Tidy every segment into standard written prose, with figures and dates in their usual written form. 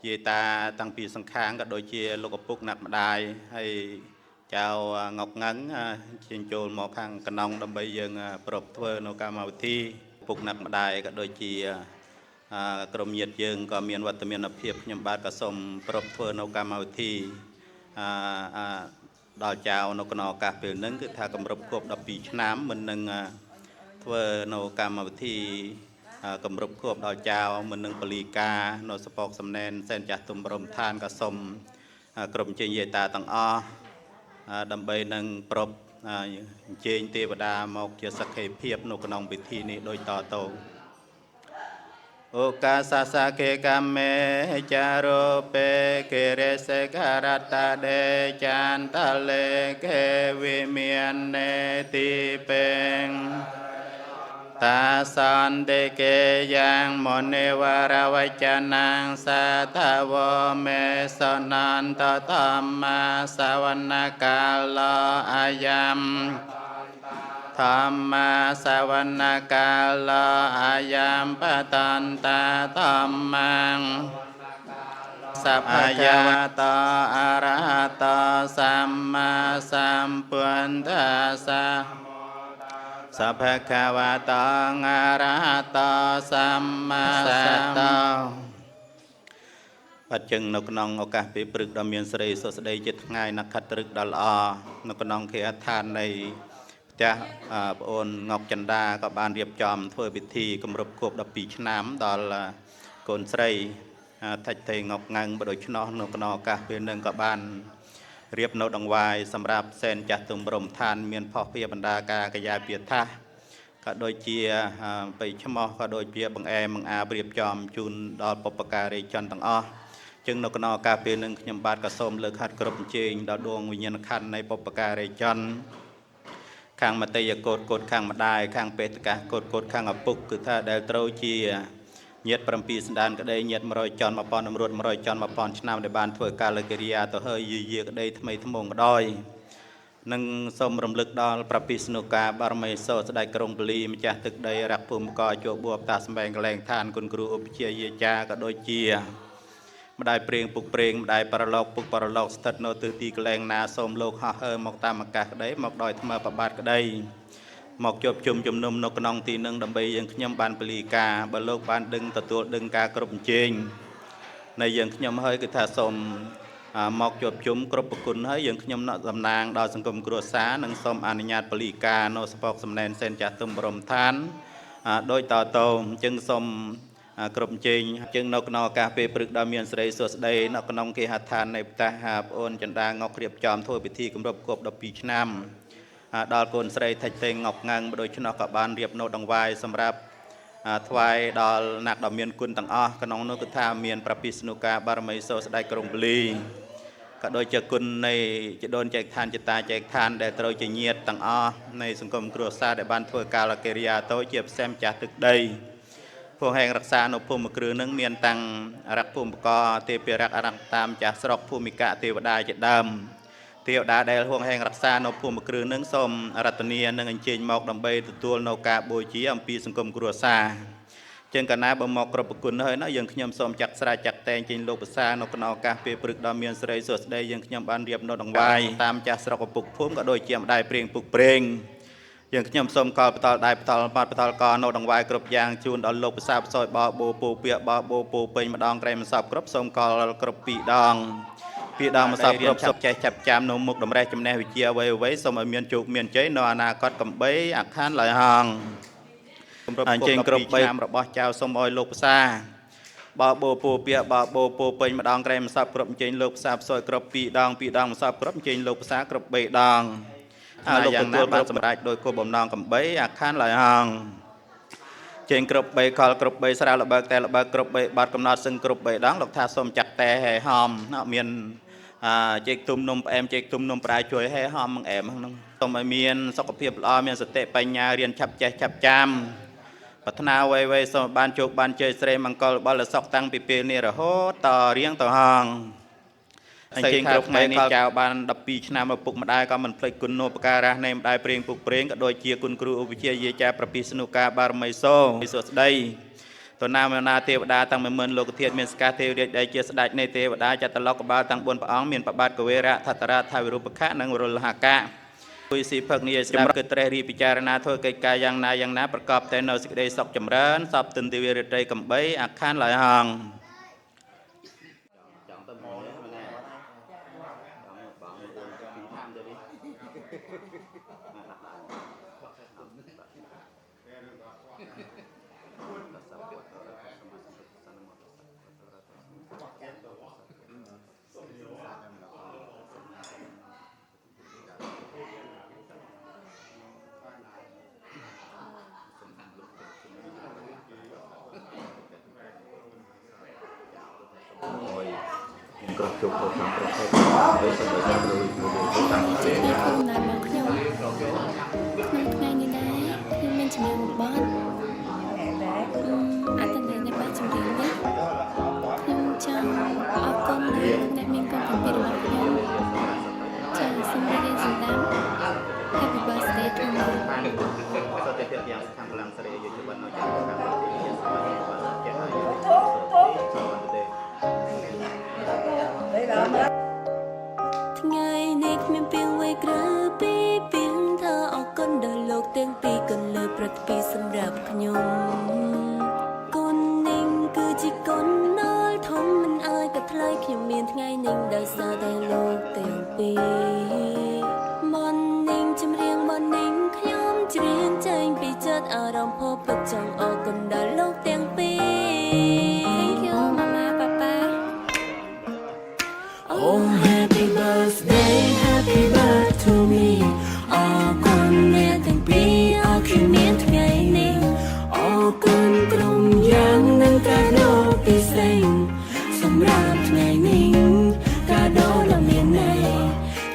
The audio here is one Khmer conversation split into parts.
ជាតាតាំងពីសង្ខាងក៏ដូចជាលោកឪពុកណាត់ម្ដាយហើយចៅងប់ងឹងជិញ្ចូលមកខាងកណ្ដុងដើម្បីយើងប្រពធ្វើនៅកម្មវិធីពុកណាត់ម្ដាយក៏ដូចជាក្រុមញាតិយើងក៏មានវត្តមានភាពខ្ញុំបាទក៏សូមប្រពធ្វើនៅកម្មវិធីដល់ចៅនៅក្នុងឱកាសពេលហ្នឹងគឺថាគម្រប់គប់12ឆ្នាំមិននឹងធ្វើនៅកម្មវិធីគម្រប់គប់ដល់ចៅមិននឹងពលីការនៅសពកសំណែនសែនចាស់ទុំព្រមឋានក៏សូមក្រុមជើងយាយតាទាំងអស់ដើម្បីនឹងប្រព เจนเทวดาหมอกจะสักให้เพียบนกนองพิธีนี้โดยต่อโตโอกาสสะเกกามเมจารุเปเกเรเสการตาเดจันตะเลเกวิเมียนเนติเปงตาสันเดเกยังมนเนวารวัจนังสัทธวเมสนันตตัมมาสวนกาลอายัมธรรมาสวนกาลอายัมปตันตาธัมมังสัพพยาตาอะระหะตาสัมมาสัมพุทธัสสะสัพพะคะวะโตอะระหะโตสัมมาสัมพุทธัสสะปัจจังนกนองโอกาสปีปรึกดำเนินสรีสดจิตง่ายนักขัดตรึกดลอนกนองเขตทานในจะโอนงอกจันดากับบานเรียบจอมทั่วพิธีกำรบกบดับปีชน้ำดอลโกนสรีทัดเตงอกงังบดชนอนกนองโอกาสเป็นหนึ่งกับบานเรียบโนดังวายสำหรับเซนจัตุมบรมทานเมียนพ่อเพียบรรดากากยาเปียท่าก็โดยเจียไปชมอก็โดยเจียบังแอมังอาเรียบจอมจุนดอลปปการีจันตังอ้อจึงนกนอกาเป็นหนึ่งขยมบาดกระสมเลือกหัดกรบเจงดาวดวงวิญญาณขันในปปการีจันข้างมาเตยโกดโกดข้างมาได้ข้างเปตกะโกดโกดข้างอปุกคือถ้าเดลโตรเจียเงียดประปีสันดานก็ได้เงียดมารอยจอนมาปอนตำรวจมารอยจอนมาปอนชนะในบ้านเพื่อการเลกิริยาต่อเฮยเยียก็ได้ทำไมทมงก็ได้นั่งสมรำลึกดอลประปีสนุกาบารมีโซสได้กรงบลีมันจะตึกได้รักภูมิกอโจบวบตาสมัยกแรงทานคุณครูอุปเชียเยจาก็โดยเจียมาได้เปรียงปุกเปรียงมาได้ปรโลกปุกปรโลกสตัดโนตือตีกแรงนาสมโลกห่อหมอกตามอากาศก็ได้หมอกดอยธรรมประบาทก็ได้หมอกจบจุ่มจุ่มนุ่มนกนองตีนึงดำใบยังขยมบานปลีกาบนโลกบานดึงตัวดึงกากรบเจงในยังขยมเฮ้ยคือถ้าสมหมอกจบจุ่มกรบปกุลเฮ้ยยังขยมนตำนางดาวสังคมกรัวสานังสมอนุญาตปลีกาโนสปอกสำเนนเซนจัตุมบรมทานโดยต่อโตจึงสมกรบเจงจึงนกนอกาเปปรึกดามีนสไลสดได้นกนองเกหัทานในตาหาโอนจันดางอกเรียบจอมทั่วพิธีกำรบกบดับปีชนำดอลโกนสไลทัดเตงงอกงังโดยชนกับบานเรียบโนดังวายสำหรับทวายดอลนักดามีนกุลต่างอ้อกนองนุกธาเมียนประปิสนุกาบารมีโซสได้กรงบลีก็โดยจะกุลในจะโดนแจกทานจะตาแจกทานได้ตรอยจะเงียดต่างอ้อในสังคมครัวซาได้บ้านทั่วกาลเกริยาโตเจียบแซมจากตึกได้พวกแห่งรักษาโนภูมิครือนึงเมียนตังรักภูมิกอเทปีรักอรังตามจากสรกภูมิกะเทวดาเจดำเทวดาได้พวกแห่งรักษาโนภูมิครือนึงสมรัตเนียนึงอันเจนหมอกดำใบตัวโนกาโบจีอัมพีสังคมครัวซาจึงกันนาบหมอกกรบกุลเฮ้ยนะยังขยมสมจักสระจักแตงจินโลกภาษานกนอกาเปปรึกดามีนสไลสดได้ยังขยมบานเรียบโนดังวายตามจากสรกปุกพุ่มก็โดยเจียมได้เปรียงปุกเปรียงยังขยมสมกอปตอลได้ปตอลปตอลกอโนดังวายกรบยางจูนดอลโลกภาษาซอยบอโบปูเปียบอโบปูเป็นมาดองไกรมาสับกรบสมกอลกรบปีดองปีดองมาสับกรบศพใจจับจามนมุกดำแรกจำแนกวิเชียไว้สมเมียนจุกเมียนเจนอนาคตกับใบอักขันหลายห้องเจงกรบใบนระบเจ้าสมออยโลกภาษาบอโบปูเปียบอโบปูเป็นมาดองไกรมาสับกรบเจนโลกภาษาซอยกรบปีดองมาสับกรบเจนโลกภาษากรบใบดองอย่างนั้นบ้านสมรัยโดยโคบ่มนองกับใบอาคารหลายห้องเจงกรบใบคอลกรบใบสระระเบิดแต่ระเบิดกรบใบบาดกำนัดซึ่งกรบใบดองหลอกทาสมจักแต่แห่หอมเมียนเจกตุ่มนมแอมเจกตุ่มนมปลายช่วยให้หอมมังแอมนั่งต้มเมียนสกปรกล้อเมียนสเตปัญญาเรียนฉับใจฉับจำพัฒนาไว้สมบ้านโจกบ้านเจยเสรมังกรบอลสกตั้งปีเปนี่ระโหต่อเรียงต่อห้องเจงกรบไงนี่เจ้าบ้านดับปีชนะมาปุกมาได้ก็มันเพลกุนโนปการะในได้เปรียงปุกเปรียงก็โดยเชียกุนครูอุปเชียเยจาประปีสนุกาบารมีโซมีสดได้ตัวนามนาเทวดาตั้งเมืองโลกเทียนเมียนสกาเทวได้เจสดในเทวดาจัตตลกบาตั้งบนพระองค์เมียนประบาทกเวระทัตระทาวิรุปขะนังวรลหากะคุยสีพักนี้สำหรับเกิดเตรีพิจารณาโทษไกลๆยังนาประกอบแต่นสิกได้สกจำเริญสอบตึนติวิริตใจกำใบอาคารหลายห้อง ជោគទៅតាមប្រភេទដោយសម្រាប់ទៅទៅតាមប្រភេទណាខ្ញុំណាមកខ្ញុំថ្ងៃនេះដែរខ្ញុំមានជំនឿបត់អត្តន័យនៃបទចម្រៀងនេះខ្ញុំចង់អរគុណអ្នកមានកូនកំពីរបស់ខ្ញុំចាសសូមរៀបសម្ដាប់ Happy birthday to me សូមតែទៀតយ៉ាងខាងកម្លាំងសេរីយុទ្ធបនៅចាំខាងប្រទេសជាសមាជិកបាទចេះហើយថ្ងៃនេះគ្មានពីងវ័យក្រៅពីពីងថាអរគុណដល់លោកទាំងពីរកន្លើប្រតិពីសម្រាប់ខ្ញុំគុណនឹងគឺជាគុណដល់ធំមិនអាចកាត់ថ្លៃខ្ញុំមានថ្ងៃនេះដោយសារតែលោកទាំងពីរបននឹងចម្រៀងបននឹងខ្ញុំច្រៀងចេញពីចិត្តអារម្មណ៍ពោពេញចង់អរគុណដល់លោកទាំងពីរ Thank you Mama Papa Oh happy birthday happy birthday to me អរគុណអ្នកទាំងពីរអរគុណមានថ្ងៃនេះអរគុណក្រុមយ៉ាងនឹងកាដូពិសេសសម្រាប់ថ្ងៃនេះកាដូដ៏មានន័យ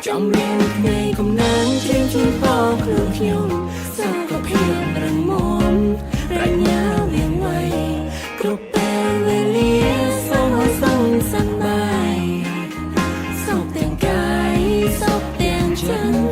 ចំរៀងថ្ងៃកំណាងជើងជូនបងខ្លួនខ្ញុំសុខភាពរឹងមាំប្រាជ្ញាវាងវៃគ្រប់ពេលវេលាសូមឲ្យសុខសប្បាយសុខទាំងកាយសុខទាំងចិត្ត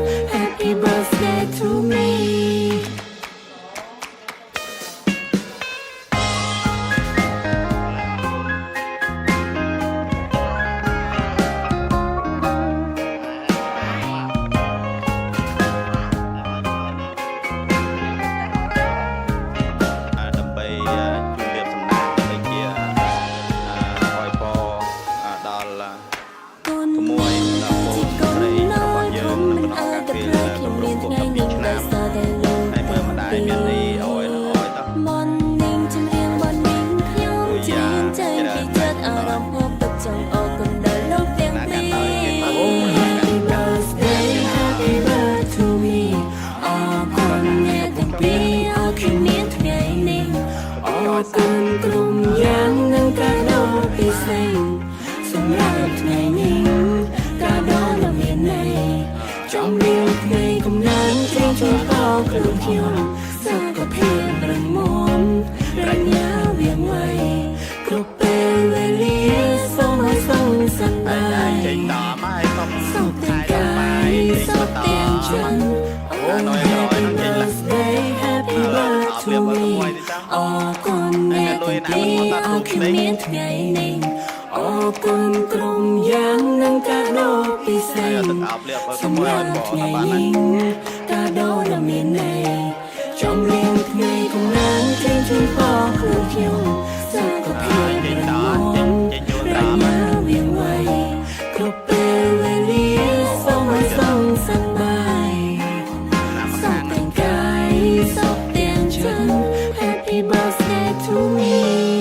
Happy birthday to me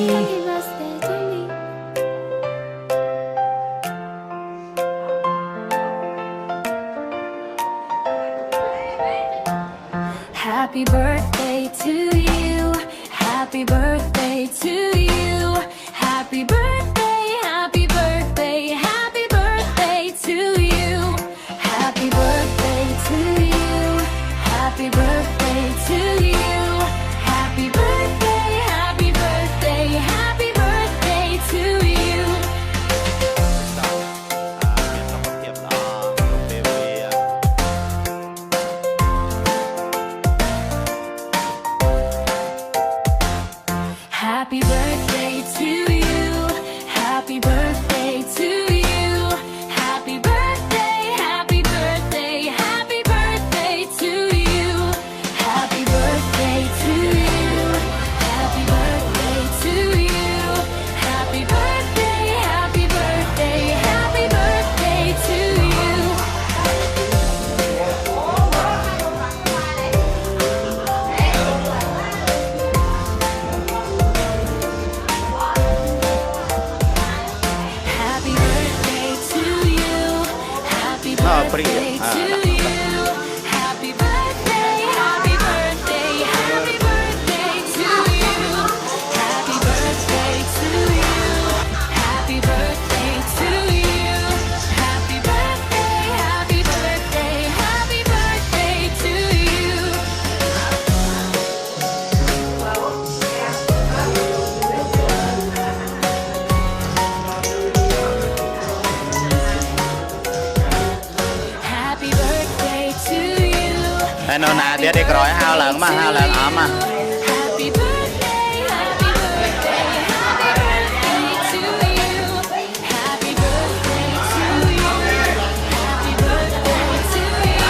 Happy birthday to you Happy birthday to you Happy birthday Happy birthday Happy birthday to you Happy birthday to you Happy birthday to you Happy birthday Happy birthday Happy birthday to you Happy birthday to you kia đi rồi hao lần mà hao lần ấm à Happy birthday, happy birthday, happy birthday to you. Happy birthday to you. Happy birthday to you.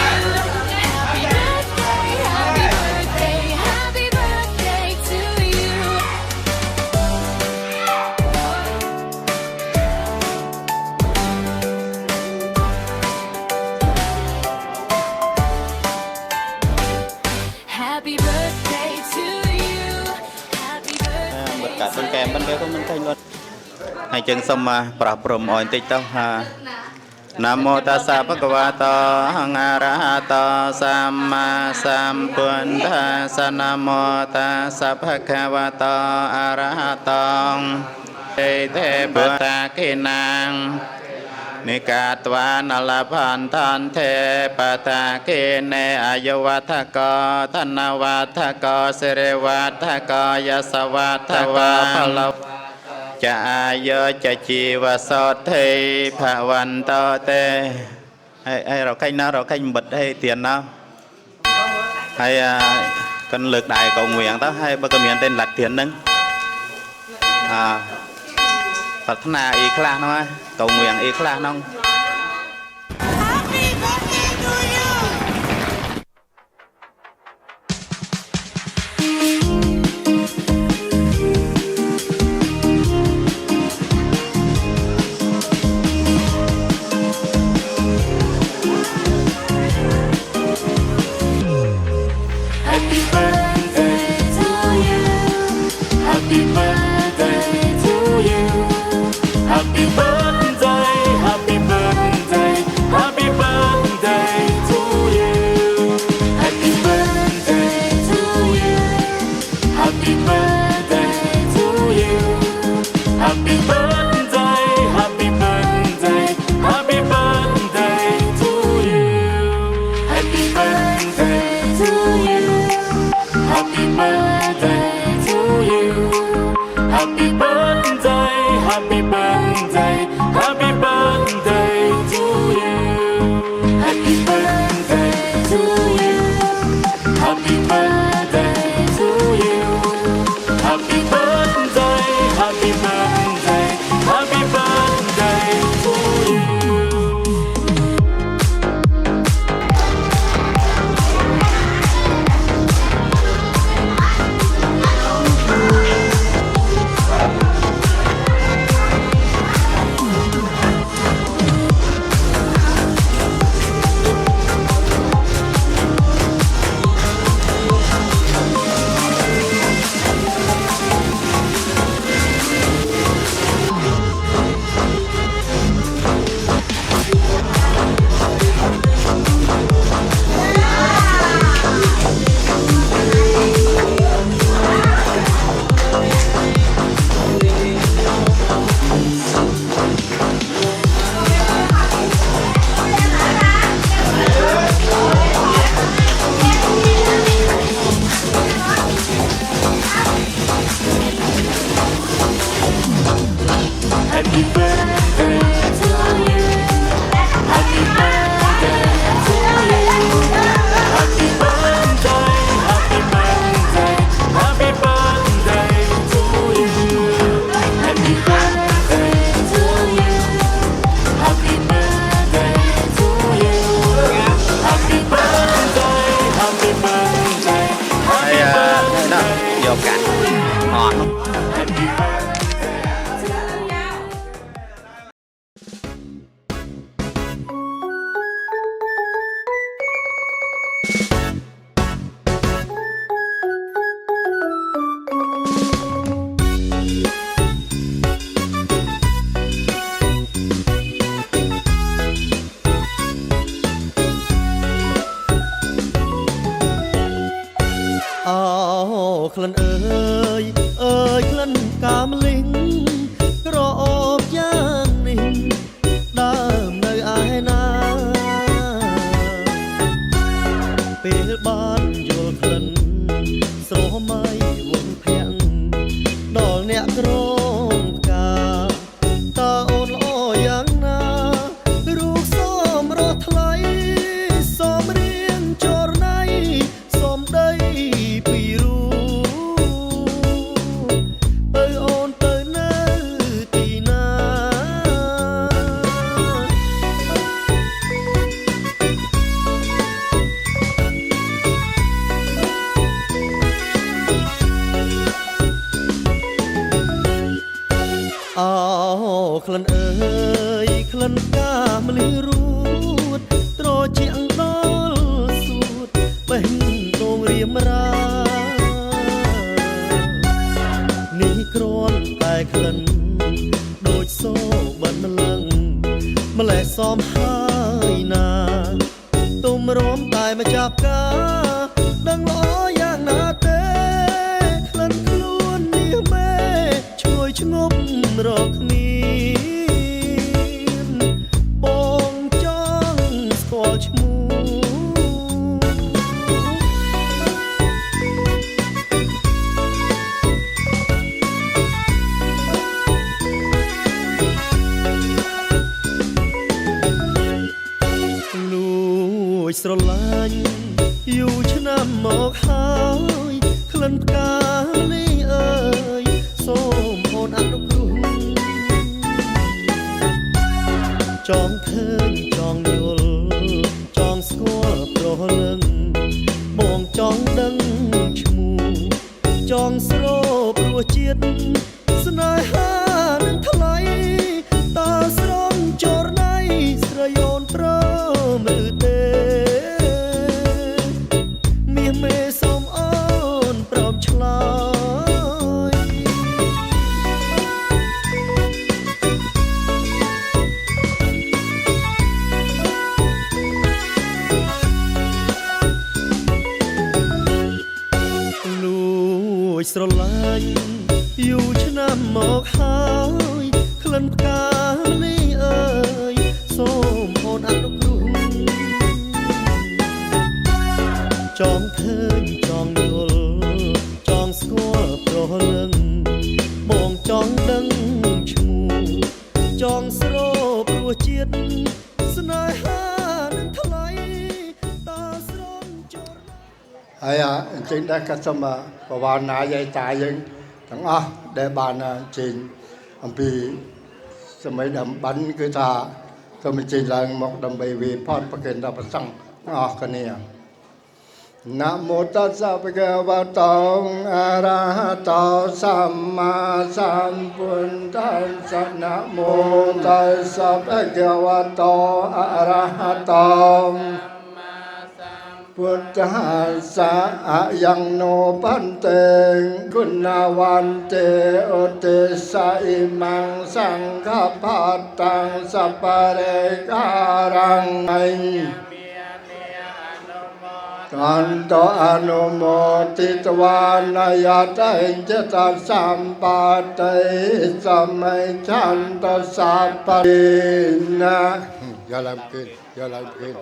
Happy birthday, happy birthday, happy birthday to you. Happy birthday to you. Happy birthday. បិទកាត់ទាំងកែមមិនគេក៏មិនឃើញលត់ហើយចឹងសូមប្រោះព្រំអោយបន្តិចទៅណាមោតាសៈភគវតោអង្ហារហតោសម្មាសម្ពុទ្ធស្សណាមោតាសៈភគវតោអរហតោទេបតាគិណាងនិកាតវានលភន្តន្ទេបតាគិនេអយុវថកោធនវថកោសិរិវថកោយសវថកោផលចាយោចជីវសោធិភវន្តទេហើយរកេញណារកេញបិទឲ្យទៀនណាហើយកិនលើកដៃកងវៀងទៅហើយបើក៏មានតែលាត់ទៀនហ្នឹងប្រាថ្នាអីខ្លះហ្នឹងហើយកងវៀងអីខ្លះហ្នឹង Happy birthday to you. Happy birthday to you. Happy birthday to you. Happy birthday, happy birthday, happy birthday to you. Happy birthday to you. Happy birthday to you. Happy birthday, happy birthday, happy birthday to you. Happy birthday to you. Happy birthday to you. Happy birthday, happy birthday, happy birthday to you. Happy birthday to you. Happy birthday to you. Happy birthday, happy birthday, happy birthday to you. Happy birthday to you. Happy birthday to you. Happy birthday, happy birthday, happy birthday to you. Happy birthday to you. Happy birthday to you. Happy birthday, happy birthday, ហើយ happy ណា birthday. យកកាត់អត់ Happy birthday. អោក្លិនអើយអើយក្លិនកាមលិងក្រអូបយ៉ាងនេះដើមនៅឯណាពេលបានយល់ក្លិនស្រមៃវងភ័ក្រដល់អ្នកក្រងផ្កាតើអូនល្អយ៉ាងណារូបសមរស់ថ្លៃសមរៀងចរណៃសម ក្លិនអើយក្លិនផ្កាម្លិះរួតត្រជាក់ដល់សួតបេះដូងរៀមរានេះគ្រាន់តែក្លិនដូចសូបិនម្លឹងម្លេះសមហើយណាទុំរំតែម្ចាស់ការដឹងល្អយ៉ាងណាទេក្លិនខ្លួននេះមេឈ្ងុយឈ្ងប់រកមានបងចង់ស្គាល់ឈ្មោះស្រឡាញ់យូរឆ្នាំមកហើយក្លិនផ្កានេះអើយសូមអូនអនុគ្រោះចង់ឃើញចង់យល់ចង់ស្គាល់ប្រលឹងបងចង់ដឹងឈ្មោះចង់ស្រូបរសជាតិស្នេហានឹងថ្លៃតើស្រងចរណៃស្រីអូនព្រមឬទេមេសូមអូនព្រមឆ្លើយលួចស្រឡាញ់យូរឆ្នាំមកហើយក្លិនផ្កានេះអើយសូមអូនអនុគ្រោះចង់ឃើញចង់យល់ចង់ស្គាល់ប្រលឹងបងចង់ដឹងឈ្មោះចង់ស្រូបរសជាតិស្នេហានឹងថ្លៃតើស្រងចរហើយអញ្ចឹងដែរក៏សូមបវរណាយាយតាយើងទាំងអស់ដែលបានចេញអំពីសម័យដើមបានគឺថាសូមចេញឡើងមកដើម្បីវិផតប្រកិនដល់ប្រសង្ឃអស់គ្នាนะโมตัสสะภะคะวะโตอะระหะโตสัมมาสัมพุทธัสสะนะโมตัสสะภะคะวะโตอะระหะโตพุทธัสสะอะยังโนปันเตคุณาวันเตโอเตสะอิมังสังฆปัตตังสัพพะเรการังไออันโตอนุโมทิตวานายาตังเจตัสสัมปัตติสัมมิชันตสัพพะนะอย่าลืมกินอย่าลืมกิน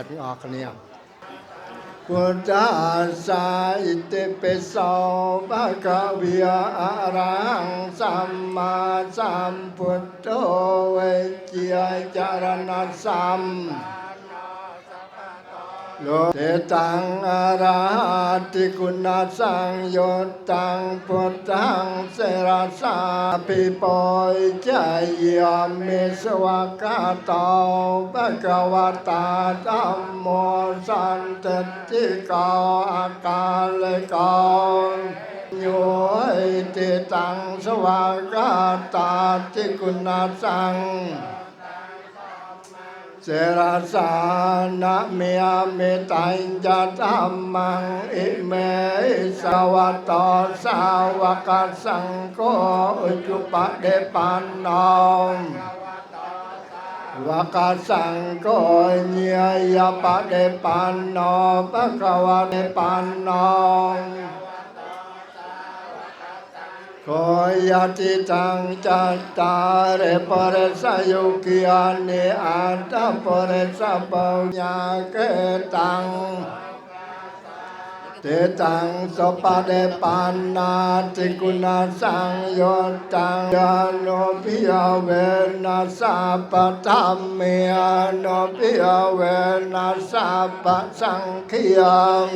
ទាំងអស់គ្នាពុទ្ធាសាយតិពិសោបកវិយអរហង្គសម្មាសម្ពុទ្ធោវេជ្ជចរណសម្លោទេតាំងអរហតិគុណសង្ឃយោតាំងពុទ្ធាំសេរសាភិបយចយាមិសវកាតោបកវតាធម្មោសន្តតិកោអកាលេកោโยติตังสวากาตาติกุณาสังเสราสานะเมียเมตัญญาธรรมังอิเมสาวตอสาวกสังโฆอุจุปเดปันนองวกสังโฆเนียปเดปันนอปะกวะเดปันนองโคยติตังจัตตาเรปเรสยุกิอานิอัตตปเรสปัญญาเกตังเตตังสปะเดปันนาติกุณาสังโยตังยาโนปิยเวนัสสะปะธัมเมยโนปิยเวนัสสะปะสังขิยัม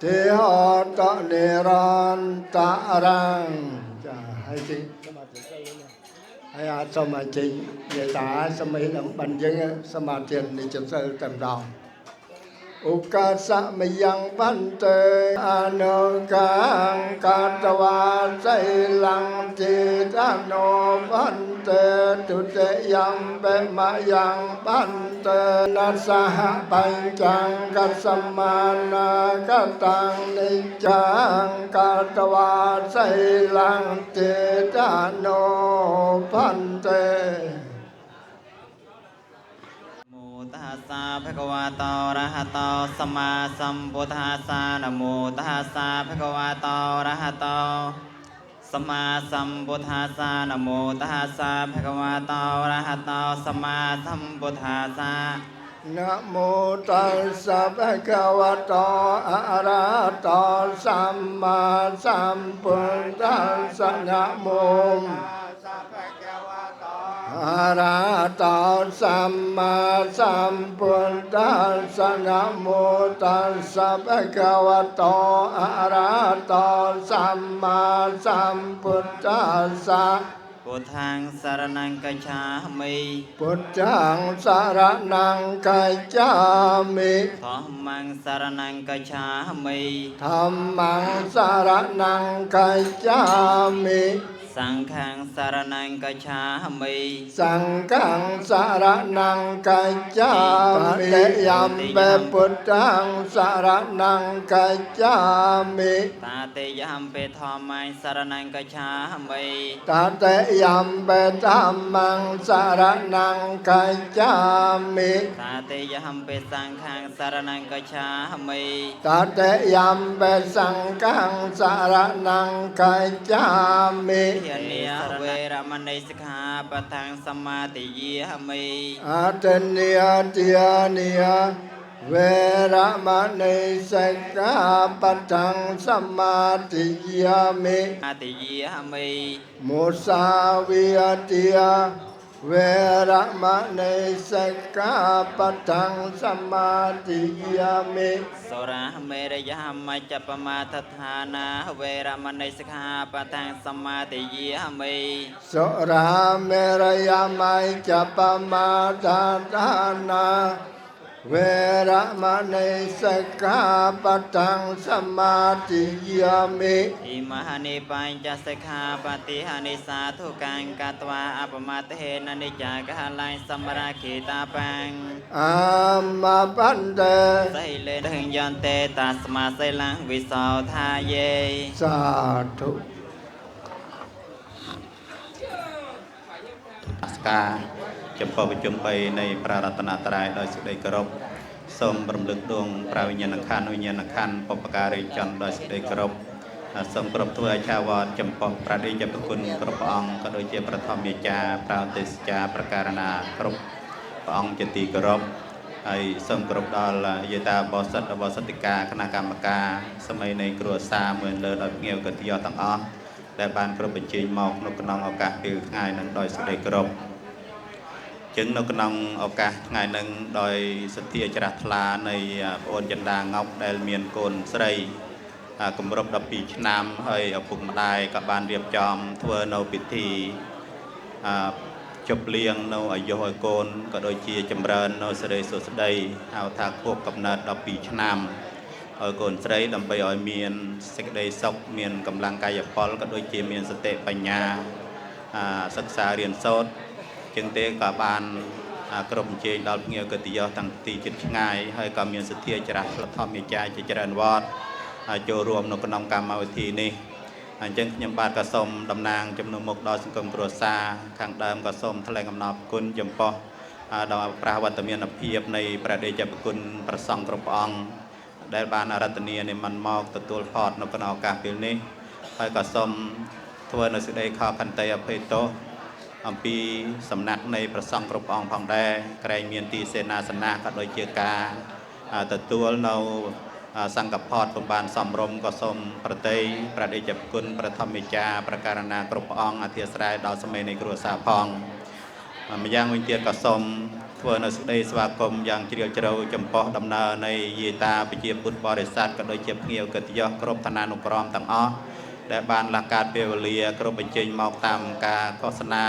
เทหตะเนรันตะรังจะให้จริงให้อาสมาจริงเดี๋ยวตาสมัยนั้นบันยังสมาธินี่จะเสริมเต็มดองอุกาสะมยังพันเตอนุกังกาตวาไสลังจิตาโนพันเตตุเตยังเปมะยังพันเตนัสสหปัญจังกัสสมานากตังนิจังกาตวาไสลังจิตาโนพันเตตัสสะภะคะวะโตอะระหะโตสัมมาสัมพุทธัสสะนะโมตัสสะภะคะวะโตอะระหะโตสัมมาสัมพุทธัสสะนะโมตัสสะภะคะวะโตอะระหะโตสัมมาสัมพุทธัสสะนะโมตัสสะภะคะวะโตอะระหะโตสัมมาสัมพุทธัสสะนะโมอะระหะโตสัมมาสัมพุทธัสสะนะโมตัสสะภะคะวะโตอะระหะโตสัมมาสัมพุทธัสสะพุทธังสรณังกัจฉามิ พุทธังสรณังกัจฉามิ ธัมมังสรณังกัจฉามิ ธัมมังสรณังกัจฉามิ สังฆังสรณังกัจฉามิ สังฆังสรณังกัจฉามิเตยัมเปพุทธังสรณังกัจฉามิตาเตยัมเปธัมมังสรณังกัจฉามิ ตเตยัมเปธัมมังสรณังกัจฉามิตาเตยัมเปสังฆังสรณังกัจฉามิตเตยัมเปสังฆังสรณังกัจฉามิเทียนเนียเวรมณีสิกขาปะทังสมาธิเยมิอาเทเนียเทียเนียเวรมณีสิกขาปะทังสมาธิยามิอาติเยมิมุสาวิยติยเวรมณีสิกขาปะทังสมาธิยามิสุราเมรยามัจจปมาทฐานาเวรมณีสิกขาปะทังสมาธิเยมิสุราเมรยามัจจปมาทฐานาเวรมณีสิกขาปะทังสมาธิยามิอิมหานิปัญจสิกขาปฏิหานิสาธุกังกัตวาอัปมาเทนะนิจากะลังสัมราคิตาปังอามาปันเตไสเลถึงยันเตตัสมาไสลังวิโสทาเยสาธุสกาចំពោះប្រជុំ3នៃប្រារតនត្រ័យដោយសេចក្តីគោរពសូមរំលឹកដួងប្រាវិញ្ញាណក្ខន្ធវិញ្ញាណក្ខន្ធបុព្វការីចន្ទដោយសេចក្តីគោរពសូមគ្រប់ធ្វើអាចារ្យវត្តចំពោះប្រតិយប្រគុណគ្រប់ព្រះអង្គក៏ដូចជាប្រធម្យាចារ្យប្រោទេសចារ្យប្រការណាគ្រប់ ព្រះអង្គជាទីគោរពហើយសូមគោរពដល់យាយតាបសិទ្ធបសិទ្ធិកាគណៈកម្មការសម័យនៃគ្រួសារមួយលើដោយភ្ញៀវកិត្តិយសទាំងអស់ដែលបានគ្រប់បញ្ជេញមកនៅក្នុងឱកាសពេលថ្ងៃនឹងដោយសេចក្តីគោរពចឹងនៅក្នុងឱកាសថ្ងៃនឹងដោយសទ្ធាជ្រះថ្លានៃប្អូនចិន្តាងប់ដែលមានកូនស្រីគម្រប់12ឆ្នាំហើយឪពុកម្ដាយក៏បានរៀបចំធ្វើនៅពិធីជប់លៀងនៅអាយុឲ្យកូនក៏ដូចជាចម្រើននៅសិរីសុស្ដីហៅថាខួបកំណើត12ឆ្នាំឲ្យកូនស្រីដើម្បីឲ្យមានសេចក្តីសុខមានកម្លាំងកាយពលក៏ដូចជាមានសតិបញ្ញាសិក្សារៀនសូត្រជាងទេក៏បានគ្រប់អញ្ជើញដល់ភ្ញៀវកិត្តិយសទាំងទីជិតឆ្ងាយហើយក៏មានសទ្ធាជ្រះថ្លាធម្មយាជាច្រើនវត្តចូលរួមនៅក្នុងកម្មវិធីនេះអញ្ចឹងខ្ញុំបាទក៏សូមតំណាងជំនុំមុខដល់សង្គមគ្រួសារខាងដើមក៏សូមថ្លែងអំណរគុណចំពោះដល់ព្រះវត្តមានភាពនៃព្រះដេចប្រគុណព្រះសង្ឃគ្រប់ព្រះអង្គដែលបានរតនានិមន្តមកទទួលផតនៅក្នុងឱកាសពេលនេះហើយក៏សូមធ្វើនៅសេចក្តីខកខន្តីអភ័យទោសអំពីសំណាក់នៃព្រះសង្ឃគ្រប់ព្រះអង្គផងដែរក្រែងមានទីសេនាសនៈក៏ដូចជាការទទួលនៅសង្ឃផតបំបានសំរុំក៏សូមប្រតិព្រះដេចប្រគុណព្រះធម្មចាប្រការណាគ្រប់ព្រះអង្គអធិស្ឋានដល់សម័យនៃគ្រួសារផងម្យ៉ាងវិញទៀតក៏សូមធ្វើនៅសេចក្តីស្វាគមន៍យ៉ាងជ្រាលជ្រៅចំពោះដំណើរនៃយាយតាប្រជាពុទ្ធបរិស័ទក៏ដូចជាភ្ញៀវកិត្តិយសគ្រប់ឋានានុក្រមទាំងអស់ដែលបានលះកាត់ពេលវេលាគ្រប់បញ្ចេញមកតាមការឃោសនា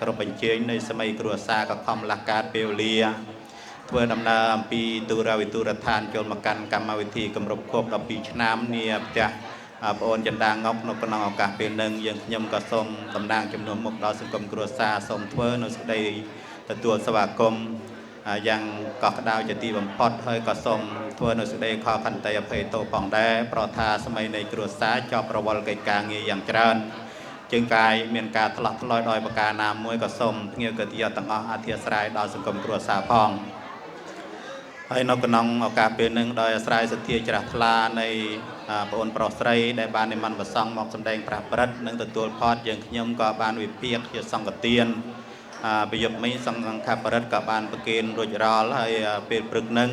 គ្រប់បញ្ចេញនៃសម័យគ្រួសារក៏ខំលះកាត់ពេលវេលាធ្វើដំណើរអំពីទូរវិទូរដ្ឋានចូលមកកាន់កម្មវិធីគម្រប់ខួប12ឆ្នាំនាផ្ទះប្អូនចិន្តាងប់នៅក្នុងឱកាសពេលនឹងយើងខ្ញុំក៏សូមតំណាងជំនុំមុខដល់សង្គមគ្រួសារសូមធ្វើនៅសេចក្តីទទួលស្វាគមន៍យ៉ាងកក់ក្ដៅជាទីបំផុតហើយក៏សូមធ្វើនៅសេចក្តីខកខន្តីអភ័យទោសផងដែរប្រថាសម័យនៃគ្រួសារជាប់រវល់កិច្ចការងារយ៉ាងច្រើនជាងកាយមានការថ្លោះថ្លុយដោយប្រការណាមួយក៏សូមភ្ញៀវកិត្តិយសទាំងអស់អធិស្ឋានដល់សង្គមគ្រួសារផងហើយនៅក្នុងឱកាសពេលនឹងដោយអាស្រ័យសទ្ធាជ្រះថ្លានៃបងប្អូនប្រុសស្រីដែលបាននិមន្តព្រះសង្ឃមកសម្ដែងព្រះព្រឹត្តនិងទទួលផតយើងខ្ញុំក៏បានវិភាគជាសង្ឃទានប្រយុទ្ធមិញសង្ឃបរិត្តក៏បានប្រគេនរួចរាល់ហើយពេលព្រឹកនឹង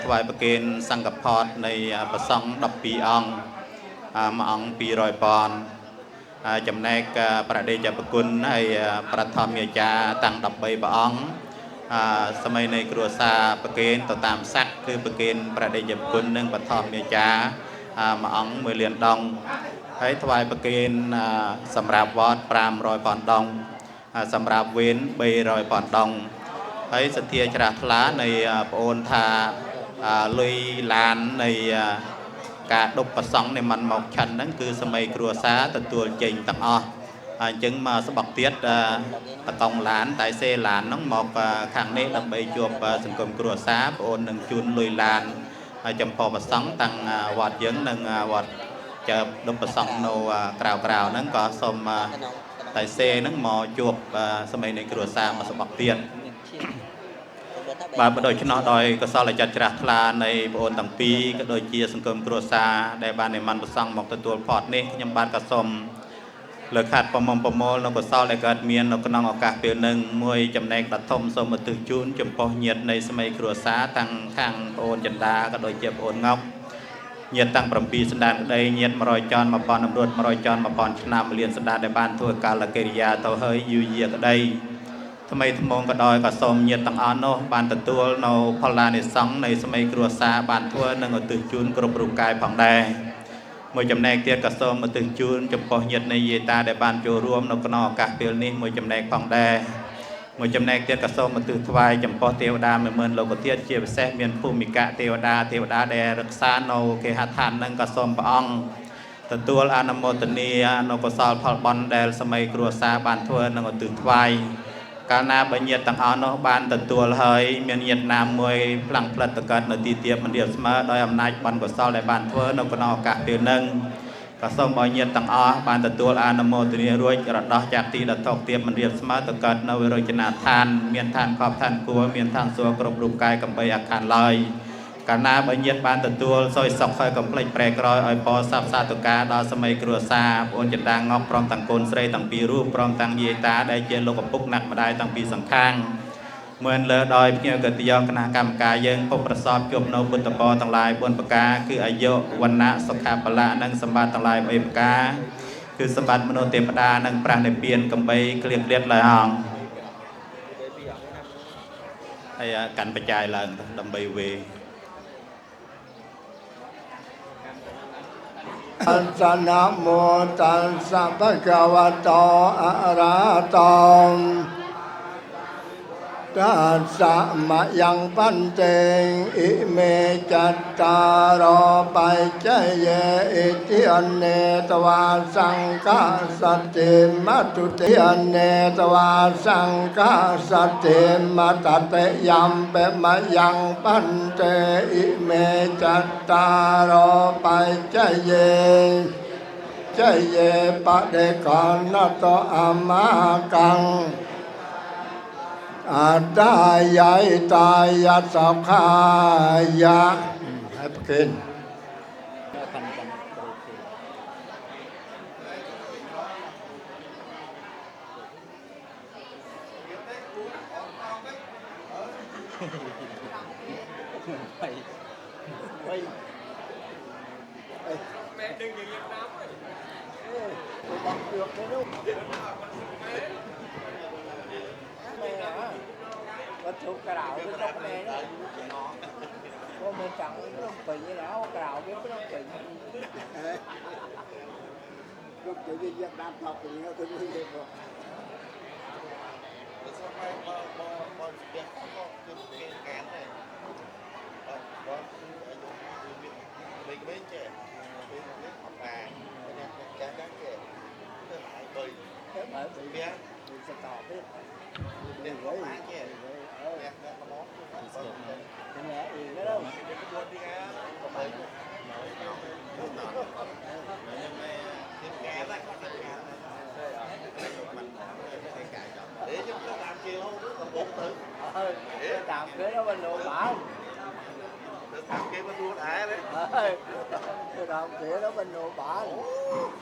ថ្វាយប្រគេនសង្ឃផតនៃព្រះសង្ឃ12អង្គមួយអង្គ200ពាន់ចំណែកប្រដេជប្រគុណហើយប្រធម្មអាចារ្យតាំង13ព្រះអង្គសម័យនៃគ្រួសារប្រគេនទៅតាមស័ក្តិគឺប្រគេនប្រដេជប្រគុណនិងប្រធម្មអាចារ្យមួយអង្គ1លានដងហើយថ្វាយប្រគេនសម្រាប់វត្ត500ពាន់ដងសម្រាប់វេន300ពាន់ដងហើយសទ្ធាជ្រះថ្លានៃប្អូនថាលុយឡាននៃការដប់ប្រសង់នៃមិនមកឆិនហ្នឹងគឺសម័យគ្រួសារទទួលចេញទាំងអស់អញ្ចឹងមកស្បកទៀតតកងឡានតែសេឡានហ្នឹងមកខាងនេះដើម្បីជួបសង្គមគ្រួសារប្អូននឹងជូនលុយឡានហើយចំពោះប្រសង់តាំងវត្តយើងនិងវត្តចើបដប់ប្រសង់នៅក្រៅហ្នឹងក៏សូមតែសេហ្នឹងមកជួបសម័យនៃគ្រួសារមកស្បកទៀតបាទបើដូច្នោះដោយកសលចិត្តជ្រះថ្លានៃបងប្អូនទាំងពីរក៏ដូចជាសង្គមគ្រួសារដែលបាននិមន្តព្រះសង្ឃមកទទួលផតនេះខ្ញុំបាទក៏សូមលើកខាត់ប្រមលនៅកសលដែលកើតមាននៅក្នុងឱកាសពេលនឹងមួយចំណែកដ៏ធំសូមឧទ្ទិសជូនចំពោះញាតិនៃសម័យគ្រួសារតាំងខាងបងប្អូនចិន្តាក៏ដូចជាបងប្អូនងប់ញាតិតាំង7សណ្ដានក្តីញាតិ100ចន់1000អមរួត100ចន់1000ឆ្នាំលានសណ្ដានដែលបានធ្វើកាលកិរិយាទៅហើយយូរយាក្តីថ្មីថ្មងក៏ដោយក៏សូមញាតិទាំងអស់នោះបានទទួលនៅផលឡានិសង្ឃនៃសម័យគ្រួសារបានធ្វើនិងឧទ្ទិសជូនគ្រប់រូបកាយផងដែរមួយចំណែកទៀតក៏សូមឧទ្ទិសជូនចំពោះញាតិនៃយាយតាដែលបានចូលរួមនៅក្នុងឱកាសពេលនេះមួយចំណែកផងដែរមួយចំណែកទៀតក៏សូមឧទ្ទិសថ្វាយចំពោះទេវតា10000លោកធាតុជាពិសេសមានភូមិកៈទេវតាដែលរក្សានៅគេហដ្ឋាននឹងក៏សូមព្រះអង្គទទួលអនុមោទនានៅកុសលផលបុណ្យដែលសម័យគ្រួសារបានធ្វើនិងឧទ្ទិសថ្វាយកាលណាបើញាតិទាំងអស់នោះបានទទួលហើយមានញាតិណាមួយផ្លាំងផ្លិតទៅកើតនៅទីទាបមិនរៀបស្មើដោយអំណាចបុណ្យកុសលដែលបានធ្វើនៅក្នុងឱកាសពេលនឹងក៏សូមឲ្យញាតិទាំងអស់បានទទួលអនុមោទនារួចរដោះจากទីដតុកទាបមិនរៀបស្មើទៅកើតនៅវិរោចនាឋានមានឋានខប់ឋានគួរមានឋានសួគ៌គ្រប់រូបកាយកំបីអាខានឡើយកាលណាបើញាតិបានទទួលសោយសុខហើយកំភ្លេចប្រែក្រោយឲ្យពរស័ព្ទសាធុការដល់សម័យគ្រួសារបងចិន្តាងប់ព្រមទាំងកូនស្រីទាំងពីររូបព្រមទាំងយាយតាដែលជាលោកឪពុកណាក់ម្ដាយទាំងពីរសងខាង Mượn lỡ đòi nhiều cái tiêu cái nào cầm cá dương phụcประสอบchụp nấu bút tập bò tăng lại buồn bạc cáคืออายุวันนะสุขภาละนั่งสมบัติtăng lạiใบบากาคือสมบัติมโนเทปดานั่งปราในเปลี่ยนกำไปเกลียดเลียดลายหองไอ้กันประจายเลยดำใบเว ตัสสะนะโมตัสสะภะคะวะโตอะระหะโตตัสสะมะยังพันเตอิเมจัตตารโอปัจจเยอิติอันเนตวาสังฆาสัตติมัตุเตอันเนตวาสังฆาสัตติมัตเตยัมเปมะยังพันเตอิเมจัตตารโอปัจจเยจเยปะเดกานโตอามากังอาตายายตายาสัพพายะให้ประเคนcó chụp cà đào cái tóc này đó, có mình chẳng cái đồng tiền vậy đó, cà đào biết cái đồng tiền, lúc chụp đi Việt Nam học thì nó cũng như vậy rồi. Mình sẽ tỏ biết đừng có gì cái nhẹ gì đó đâu để chúng ta làm chiều không còn bốn tử để làm cái đó bên đồ bảo làm kia bên đồ đại đấy làm kia đó bên đồ bảo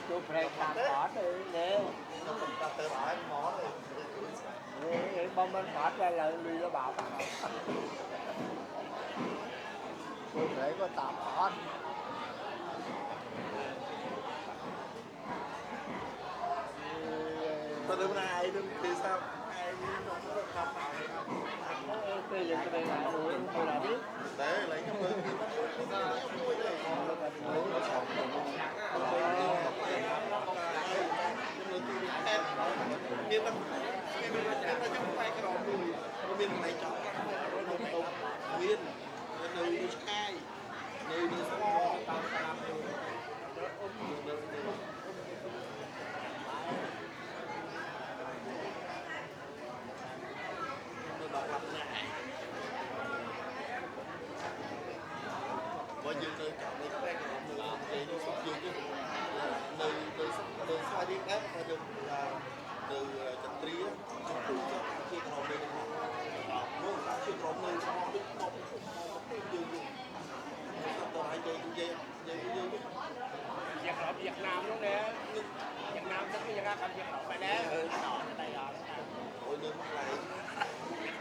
chụp này làm bỏ đi nè ta tự hỏi mỏ rồi bông bên phạt ra là đi nó bảo tôi để có tạm phạt tôi đứng này đứng thì sao ai nó không tôi giờ tôi lại tôi lại biết để lấy cái mưa miền Nam chúng tay cái đầu miền này chọn miền nơi đi khai nơi đi so bao nhiêu nơi chọn nơi cái nơi đi so nhiều chứ nơi so đi ép bao nhiêu từ chặt tri á, chúng tôi cho chia cầu đây muốn là chia cầu nơi so với một cái dương tôi hay chơi Việt Nam luôn nè Việt Nam chắc cái ra cầm Việt Nam phải đá đỏ tay đỏ ôi đừng lại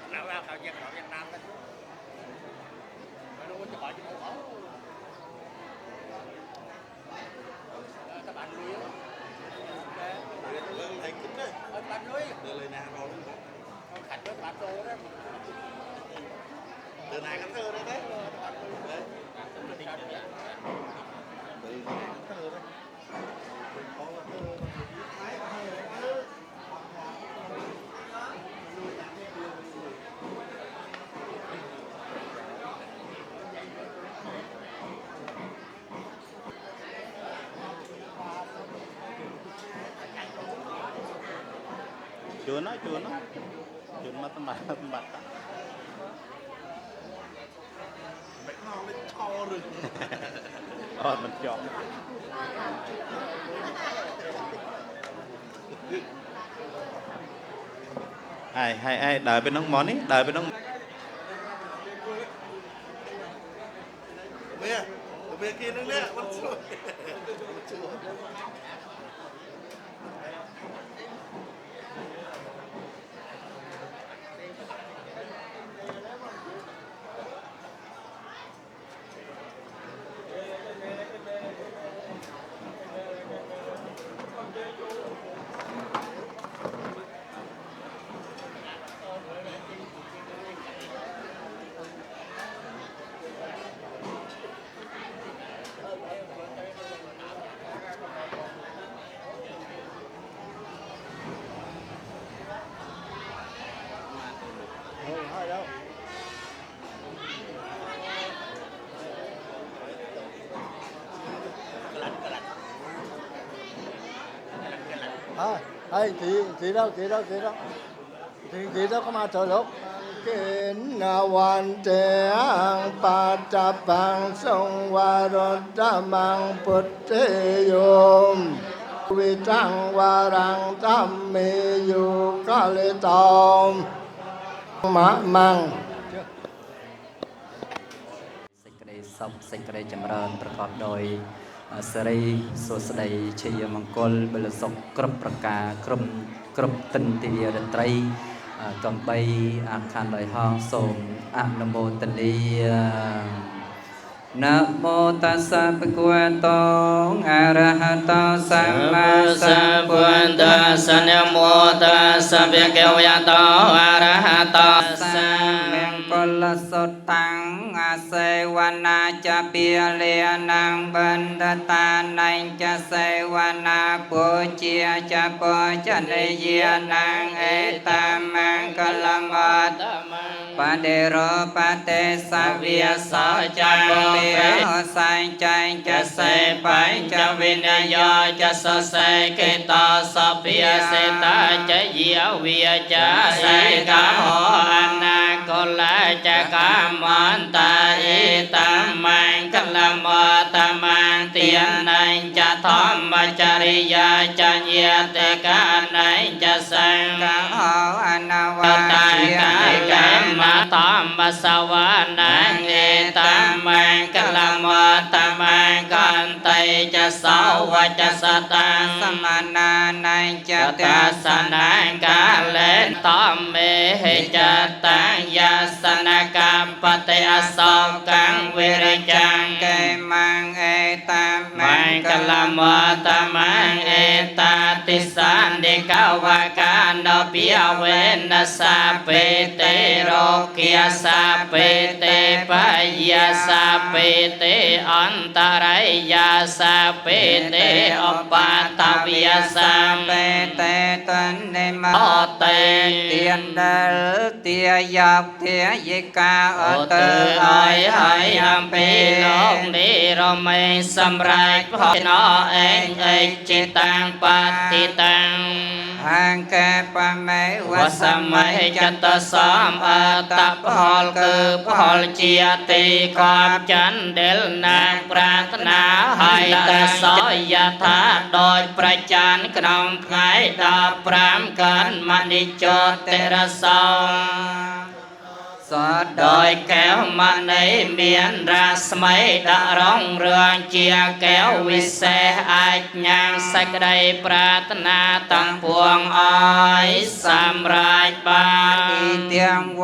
nào ra cầm Việt Nam đó nó có cho gọi cho nó các bạn nuôi á thầy kính đấy bạn nuôi từ lời nào rồi con khánh với bạn đồ đó từ này cánh thơ đấy đấy từ này cánh thơ đấy chuồn nó chuồn mất tầm bạc Bánh ngon lên cho rừng mình chọn ai đợi bên nông món ấy đợi bên nông bia kia nước nè Hay chị đâu chị đâu có mà trời lúc kiếnวันเตหังปัจจปังทรงวารตมังพุทธิโยมวิทังวารังธัมเมยุกาลิตอมมะมัง សេចក្តីសុខសេចក្តីចម្រើនប្រកបដោយសេរីសុស្តីជាមង្គលបលសុខគ្រប់ប្រការគ្រប់ទិនទិវារត្រីកំបីអាខណ្ឌដោយហងសូមអនុមោទនាนะโมตัสสะภะคะวะโตอะระหะโตสัมมาสัมพุทธัสสะนะโมตัสสะภะคะวะโตอะระหะโตสัมมังกุลสุตตังอาเสวนาจะเปียเลียนังบันดตานังจะเสวนาปุเจียจะปุจะเนยนังเอตามังกลมัตปะเดโรปะเตสะเวียสะจังเปียสังจังจะเสปัญจะวินยาจะสะเสเกตาสะเปียเสตาจะเยียวิยจะเสกะโหอนาโกลจะกามันตาเอตัมมังกลมัตตมังเตียนังจะธรรมจริยาจะเยเตกานังจะสังกะโหอนาวาตากายกรรมตามบสวานังเอตัมมังกลมัตตมังกันไตจะสาวจะสตังสมานานังจะตัสนังกาเลนตามเมหิจะตังยาสนกรรมปฏิอสกังเวรจังเกมังเอตัมมังกลมัตตมังเอตติสันเดกาวกาโนปิยเวนัสสะเปเตโรเกียสะเปเตปยาสะเปเตอันตรายาสะเปเตอปัตตวิยาสะเปเตตันเนมโอเตเตียนเดลเตียยักเตียยิกาอเตอไออัมปีลงดีโรเมสัมไรพอนอเองเอจิตังปฏิตังหังแกปะเมวะสมัยจัตตสามอัตตะพอลคือพอลเจียติกอบจันเดลนางปรารถนาให้แต่สอยยะถาโดยประจันกนองไงดาพรามกันมณิโจเตระสองสอดโดยแก้วมันในเมียนราสมัยดาร้องเรืองเจียแก้ววิเศษอาจยังสักใดปรารถนาตั้งพวงอ้อยสามรายบานเตียงโว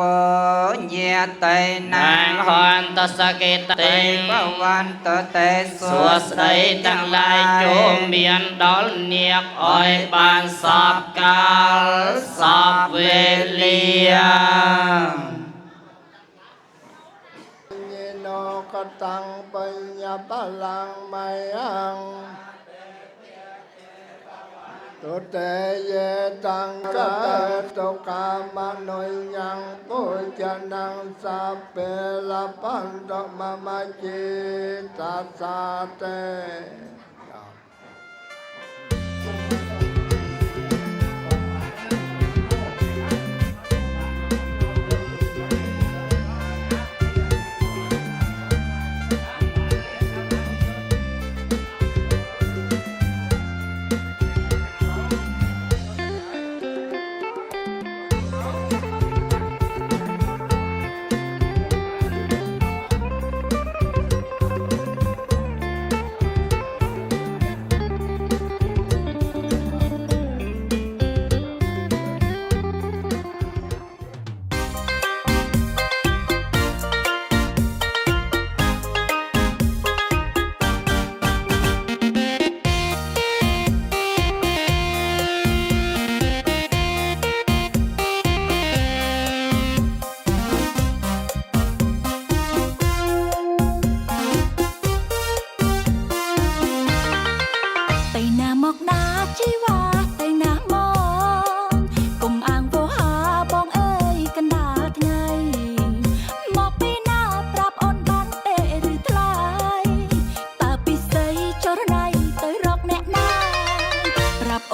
เยียไตนางหอนตสกิตเตปวันตเตสวสไดตั้งลายโจมเมียนดอลเนียกอ้อยบานสอบกาลสอบเวลียกตังปัญญาพลังไม่หังตุเตเยตังกะตุกามโนยังปุจนังสัพเพละปันตมะมะจิตัสสะเต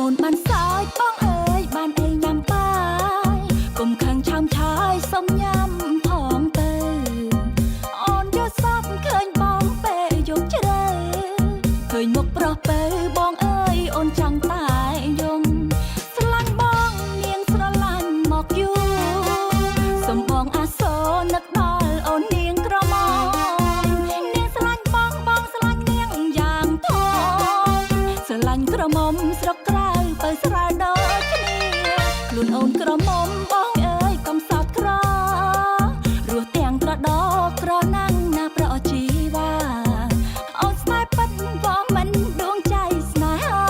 អូនបានសោ ញ់ក្រមុំស្រុកក្រៅបើស្រាលដូចគ្នាខ្លួនអូនក្រមុំបងអើយកុំសោតក្ររស់ទាំងត្រដោក្រណាំងណាប្រអជីវ៉ាអូនស្នេហ៍ពិតបងមិនដួងใจស្នេហា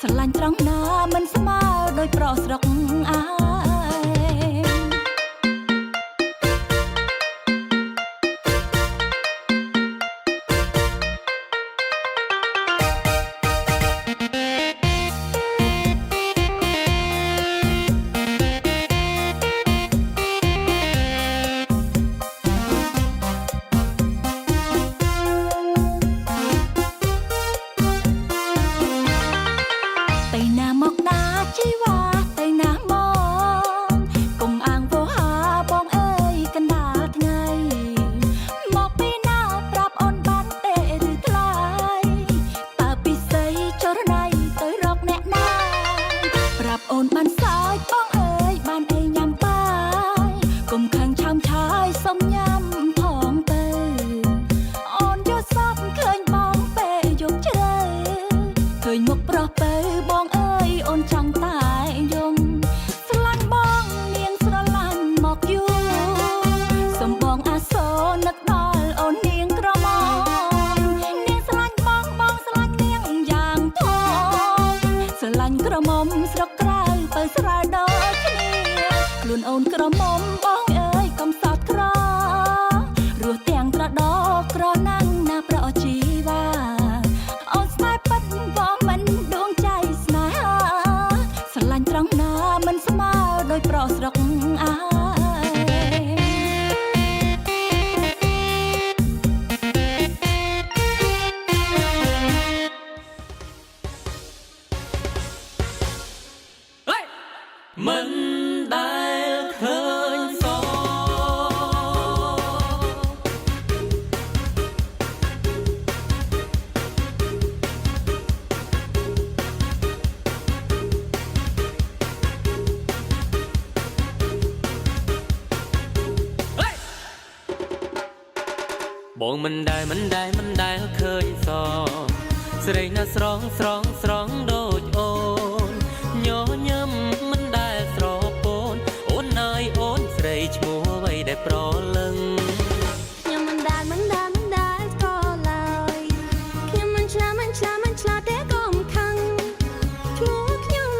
ស្រឡាញ់ត្រង់ណាមិនស្មើដោយប្រុសស្រុកអា ទៅណាមកណាជីវ៉ាទៅណាមកកុំអាងវោហាបងអើយកណ្ដាលថ្ងៃមកពីណាប្រាប់អូនបានទេឬថ្លៃតើពិសីចរណៃទៅរកអ្នកណាប្រាប់អូនបានសើចបងអើយបានអីញ៉ាំបាយកុំខឹងឆាំឆាយសុំញ៉ាំផងទៅអូនយកសពឃើញបងពេលយកជ្រៅឃើញមុខប្រុសទៅបងអើយអូនចង់តែយំស្រឡាញ់បងនាងស្រឡាញ់មកយូរសំបងអាសូរនឹកដល់អូននាងក្រមុំនាងស្រឡាញ់បងបងស្រឡាញ់នាងយ៉ាងធំស្រឡាញ់ក្រមុំស្រុកក្រៅទៅស្រាលដូចគ្នាខ្លួនអូនក្រមុំបងអើយកុំសោតក្ររស់ទាំងត្រដោក្រណាំងណាប្រអជីវ៉ាអូនស្នេហ៍ពិតបងមិនដួងใจស្នេហាស្រឡាញ់ត្រង់ណាមិនស្មើដោយប្រុសស្រុកអា មិនដែលឃើញសបងមិនដែលឃើញសស្រីណាស្រងដូចអូនញញឹមមិនដែលស្រពោនអូនអើយអូនស្រីឈ្មោះអ្វីដែលប្រលឹងខ្ញុំមិនដែលស្គាល់ឡើយខ្ញុំមិនឆ្លាតទេកុំខឹងឈ្មោះខ្ញុំ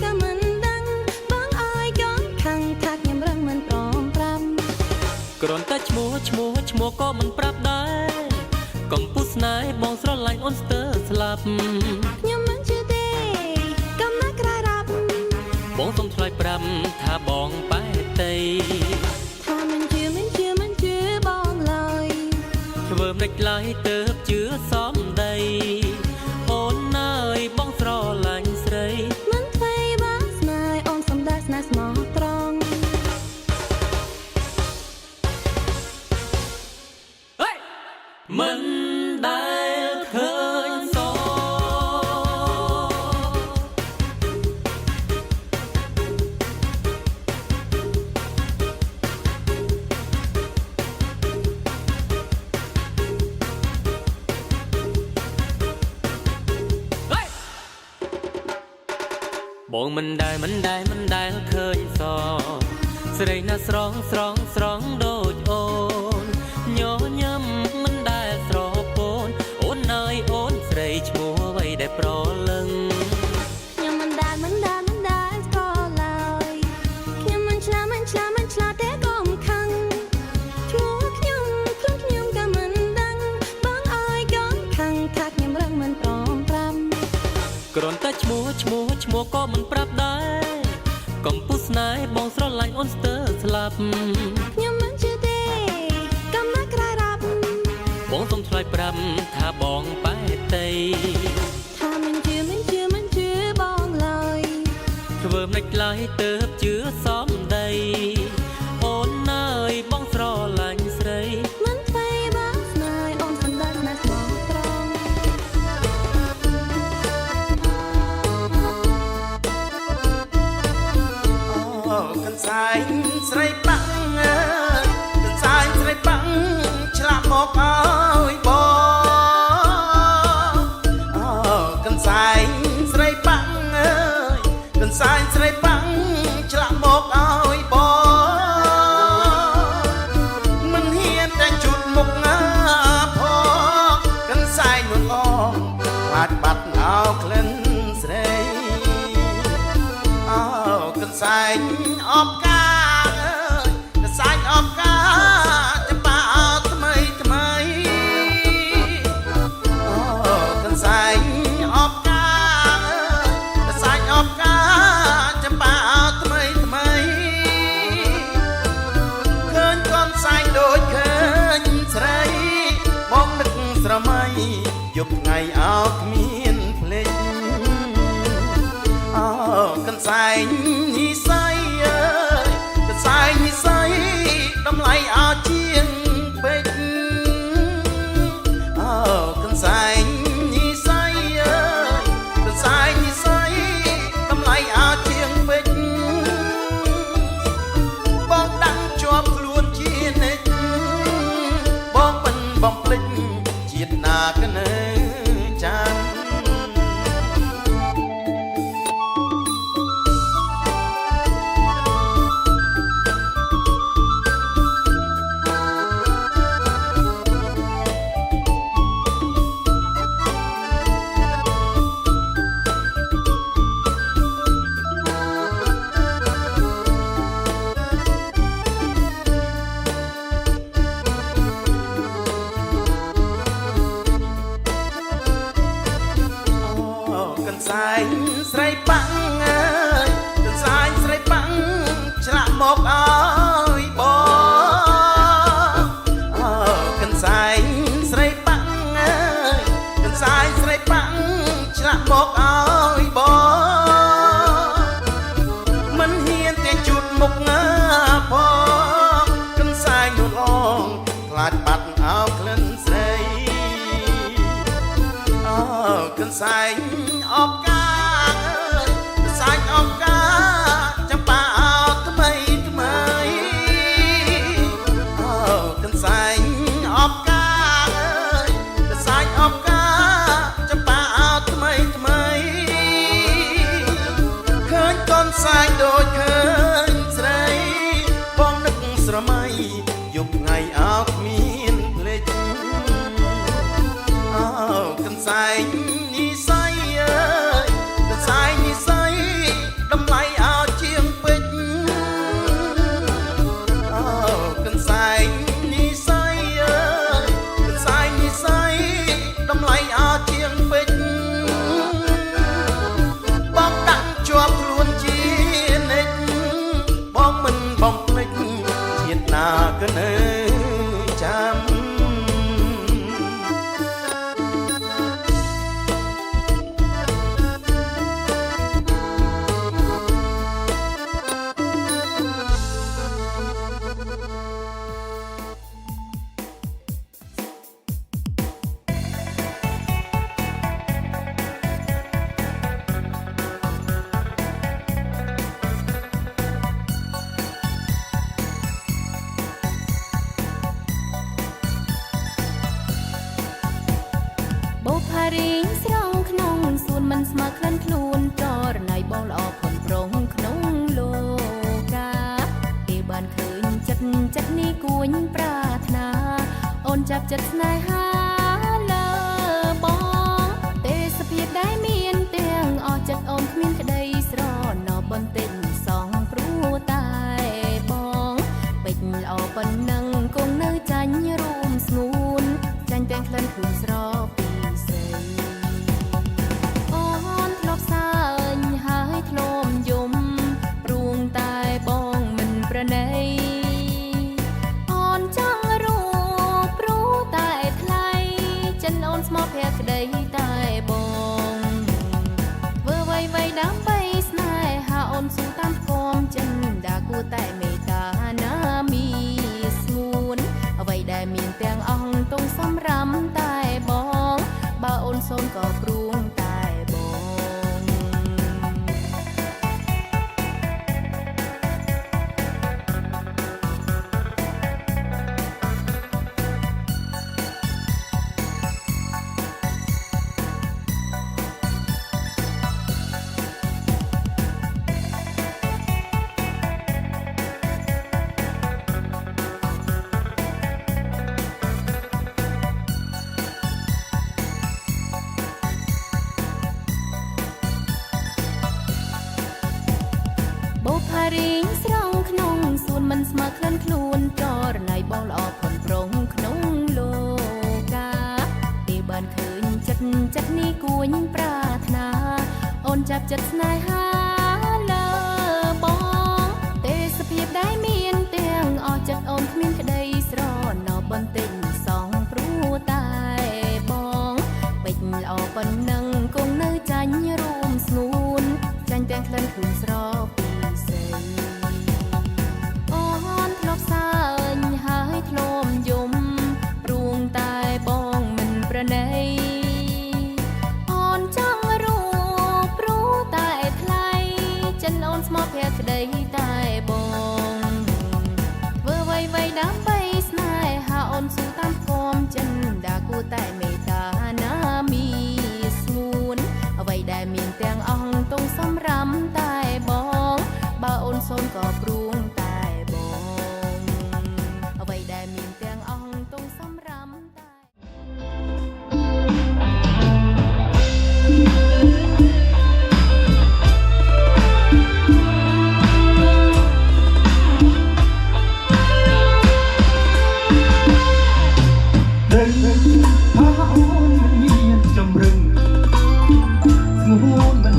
ក៏មិនដឹងបងអើយកុំខឹងថាខ្ញុំរឹងមិនព្រមប្រាប់គ្រាន់តែឈ្មោះក៏មិនប្រាប់ដែរកំពុះស្នេហ៍បងស្រឡាញ់អូនស្ទើរស្លាប់ខ្ញុំមិនជឿទេកំណាក្រៃរាប់បងសុំឆ្លើយប្រាប់ថាបងបែកតីថាមិនជឿបងឡើយធ្វើមិនឡើយទៅជឿសំដីអូនអើយបងស្រឡាញ់ស្រីមិនថ្មីបងស្នេហ៍អូនសំដែងស្នេហ៍ស្មោះត្រង់មិនដែលឃើញសបងមិនដែលឃើញសស្រីណាស្រងដូចអូនញញឹមមិនដែលស្រពោនអូនអើយអូនស្រីឈ្មោះអ្វីដែលប្រលឹងខ្ញុំមិនដែលស្គាល់ឡើយខ្ញុំមិនឆ្លាតទេកុំខឹងឈ្មោះខ្ញុំក៏មិនដឹងបងអើយកុំខឹងថាខ្ញុំរឹងមិនព្រមប្រាប់គ្រាន់តែឈ្មោះក៏មិនប្រាប់ដែរកំពុះស្នេហ៍បងស្រឡាញ់អូនស្ទើរស្លាប់ខ្ញុំមិនជឿទេកំណាក្រៃរាប់បងសុំឆ្លើយប្រាប់ថាបងបែកតីថាមិនជឿបងឡើយធ្វើមិនឡើយទៅជឿសំដីអូនអើយបងស្រឡាញ់ស្រីមិនថ្មីបងស្នេហ៍អូនសំដែងស្នេហ៍ស្មោះត្រង់ ស្អាយស្រីបាំងកន្សាយស្រីបាំងឆ្លាក់មកឲ្យបងកន្សា สายใส่ปังฉลาหมอกเอาบอมันเฮียนแต่จุดมุกงาพอกันสายนวลอ่อนผาดบัดเอาเคลื่อนใส่เอากันสายออกกากันสายออกกาจะป่าเอาทำไมกันสายออกกากันสายออกกาจะป่าเอาทำไมเคยก้อนสายโดยเคยใส่มองนึกสระไม่ยุบไงเอาขมิ้นเพลงกันสายนี่ใส่กันสายนี่ใส่ดำไหลเอาเชียงเป็ดกันสายนี่ใส่กันสายนี่ใส่ดำไหลเอาเชียงเป็ดบอกดังจวบล้วนเชียนเน็ตบอกเป็นบอกปลิดเจียดหนากันเนจังกันสายใส่ปังกันสายใส่ปังฉลาหมอกเอาบอกันสายใส่ปังกันสายใส่ปังฉลาหมอกเอาบอมันเฮียนแต่จุดมุกงาพอกันสายหนุนอ่องพลาดปัดเอาเคลื่อนใส่กันสายออกกากันสายออกกาจะป่าเอาทำไมกันสายออกกากันสายออกกาจะป่าเอาทำไมเคยก้อนสายโดยเคยใส่บ้องนึกสระไม่ยุบไงเอามีนเพลงกันสายนี่ใส่กันสายนี่ใส่ดำไหลเอาเชียงเป็ดกันสายนี่ใส่กันสายนี่ใส่ดำไหลเอาเชียงเป็ดบอกดังจวบล้วนเชียนเน็ตบอกมันบอกเล็กเชียดหนากันเนจำបុផារីងស្រងក្នុងសួនមិនស្មើក្លិនខ្លួនចរណៃបងល្អខុនប្រងក្នុងលោកាពេលបានឃើញចិត្តនេះគួញប្រាថ្នាអូនចាប់ចិត្តស្នេហាលើបងទេសភាពដែលមានទាំងអស់ចិត្តអូនគ្មានក្តីស្រណោបន្តិចសងព្រោះតែបងពេជ្រល្អប៉ុណ្ណឹងគង់នៅចាញ់រួមស្ងួនចាញ់ទាំងក្លិនខ្លួនស្រពីអូនធ្លាប់សើញហើយធ្លាប់យំព្រួងតែបងមិនប្រណីអូនចង់រួព្រោះតែថ្លៃ ផារីងស្រងក្នុងសួនមិនស្មើក្លិនខ្លួនចរណៃបងល្អផុនប្រងក្នុងលោកាពេលបានឃើញចិត្តនេះគួញប្រាថ្នាអូនចាប់ចិត្តស្នេហាលើបងទេសភាពដែលមានទាំងអស់ចិត្តអូនគ្មានក្តីស្រណោបន្តិចសងព្រោះតែបងពេចល្អប៉ុណ្ណឹងគង់នៅចាញ់រួមស្ងួនចាញ់ទាំងក្លិនខ្លួនស្រពីស្រីអូនធ្លាប់សើញហើយធ្លាប់យំរួងតែបងមិនប្រណីអូនចង់រួព្រោះតែថ្លៃចិនអូនស្មោះភក្តីតែបងធ្វើអ្វីដើម្បីស្នេហាអូនស៊ូតាមគំចិនដាគួរតែមេត្តាណាមីស្ងួនអ្វីដែលមានទាំងអស់ទងសម្រាមតែបងបើអូនសូនក៏ព្រួងតែបងអ្វីដែលមានទាំងអស់ទងសម្រាមតែ ដឹងថាអូនមិនមានចម្រឹងស្ងួនមិន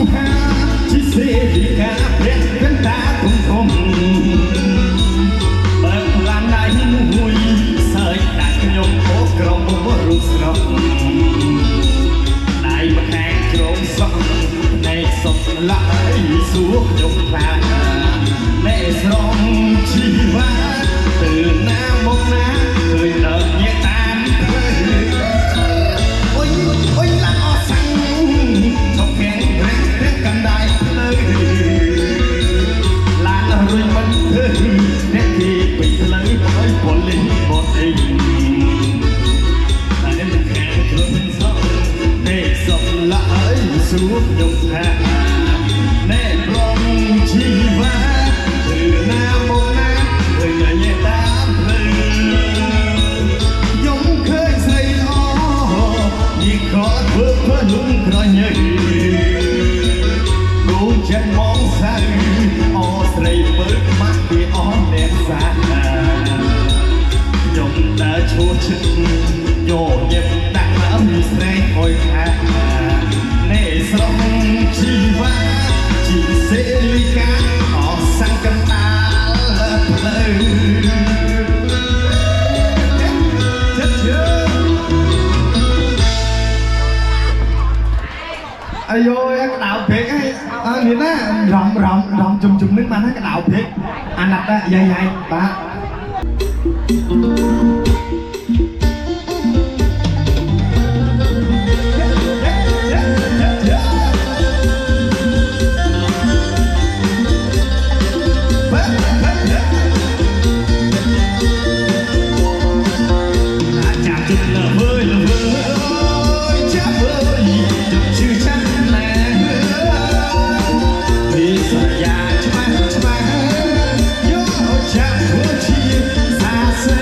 ង្ហាជាសេរីកាព្រះកន្តាធំបើខ្លាំងណាស់មួយសើចដាក់ខ្ញុំអូក្រមរុស្រុកដៃម្ខាងក្រមសក់ណែសុខឡាយសួរខ្ញុំថាណែស្រងជីវ៉ាទៅណាមកណាឃើញដើរញាតាមផ្លូវអូយអូយឡាអស់សាំងសុខែងរះកណ្ដាលផ្លូវឡានរុយមិនឃើញអ្នកទីពេញផ្លូវអើយពលលេងបត់អីតែអ្នកខាងក្រុមសក់ណែសុខឡាយសួរខ្ញុំថាណែប្រងជីវ៉ាទៅណាមកណាឃើញញ៉ែតាមផ្លូវខ្ញុំឃើញស្រីល្អយីក៏ធ្វើលំក្រញ៉ៃគូចិត្តមកសៅអូស្រីមើលខ្មាស់ពីអស់អ្នកសាខ្ញុំដើរឈួតឈឹកយកញ៉ែដាក់ដើមស្រីអុយខាណែស្រងជីវ៉ាជីសេរីកាអស់សង្កណ្ដាលផ្លូវអាយយកក្តៅពេកហ្នឹងនេះណារំជំនឹងបានក្តៅពេកអាណត្តិយាយបាទ ចាប់ចិត្តលើវើយចាប់វើយជឿចាំណាពីសន្យាច្បាស់យកចាប់ធ្វើជាសាសេ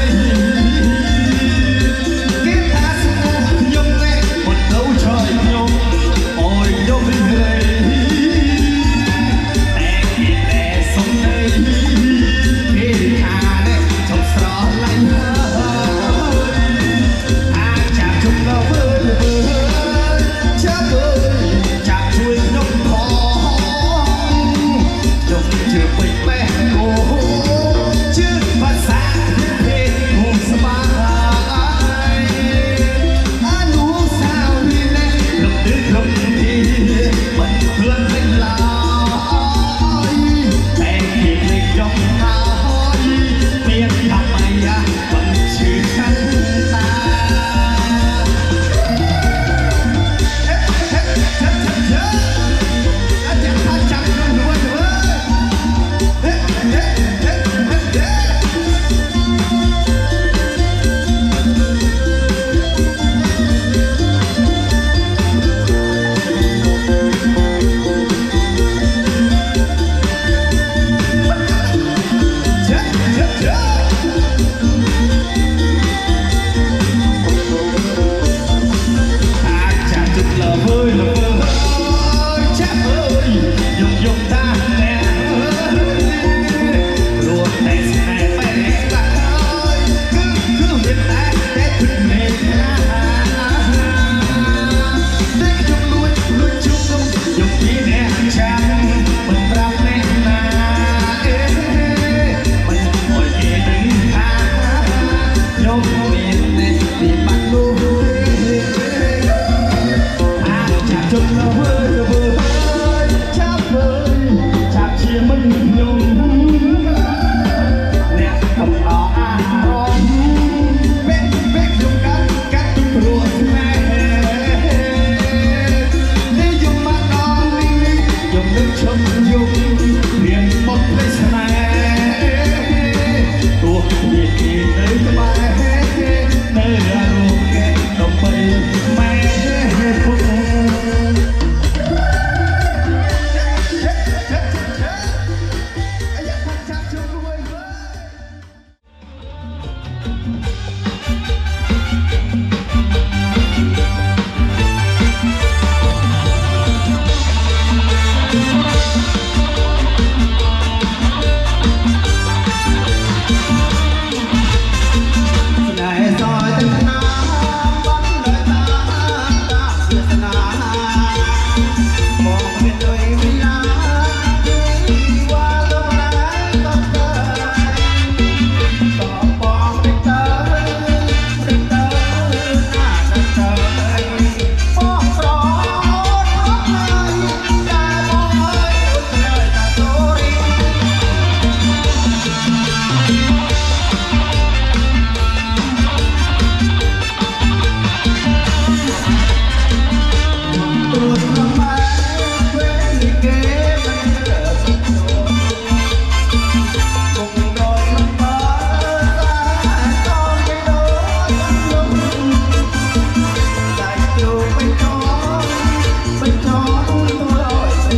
Hãy subscribe cho kênh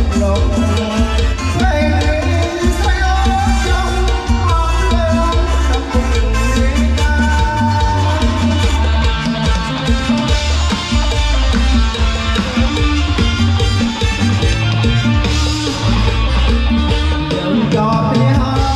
Ghiền Mì Gõ để không bỏ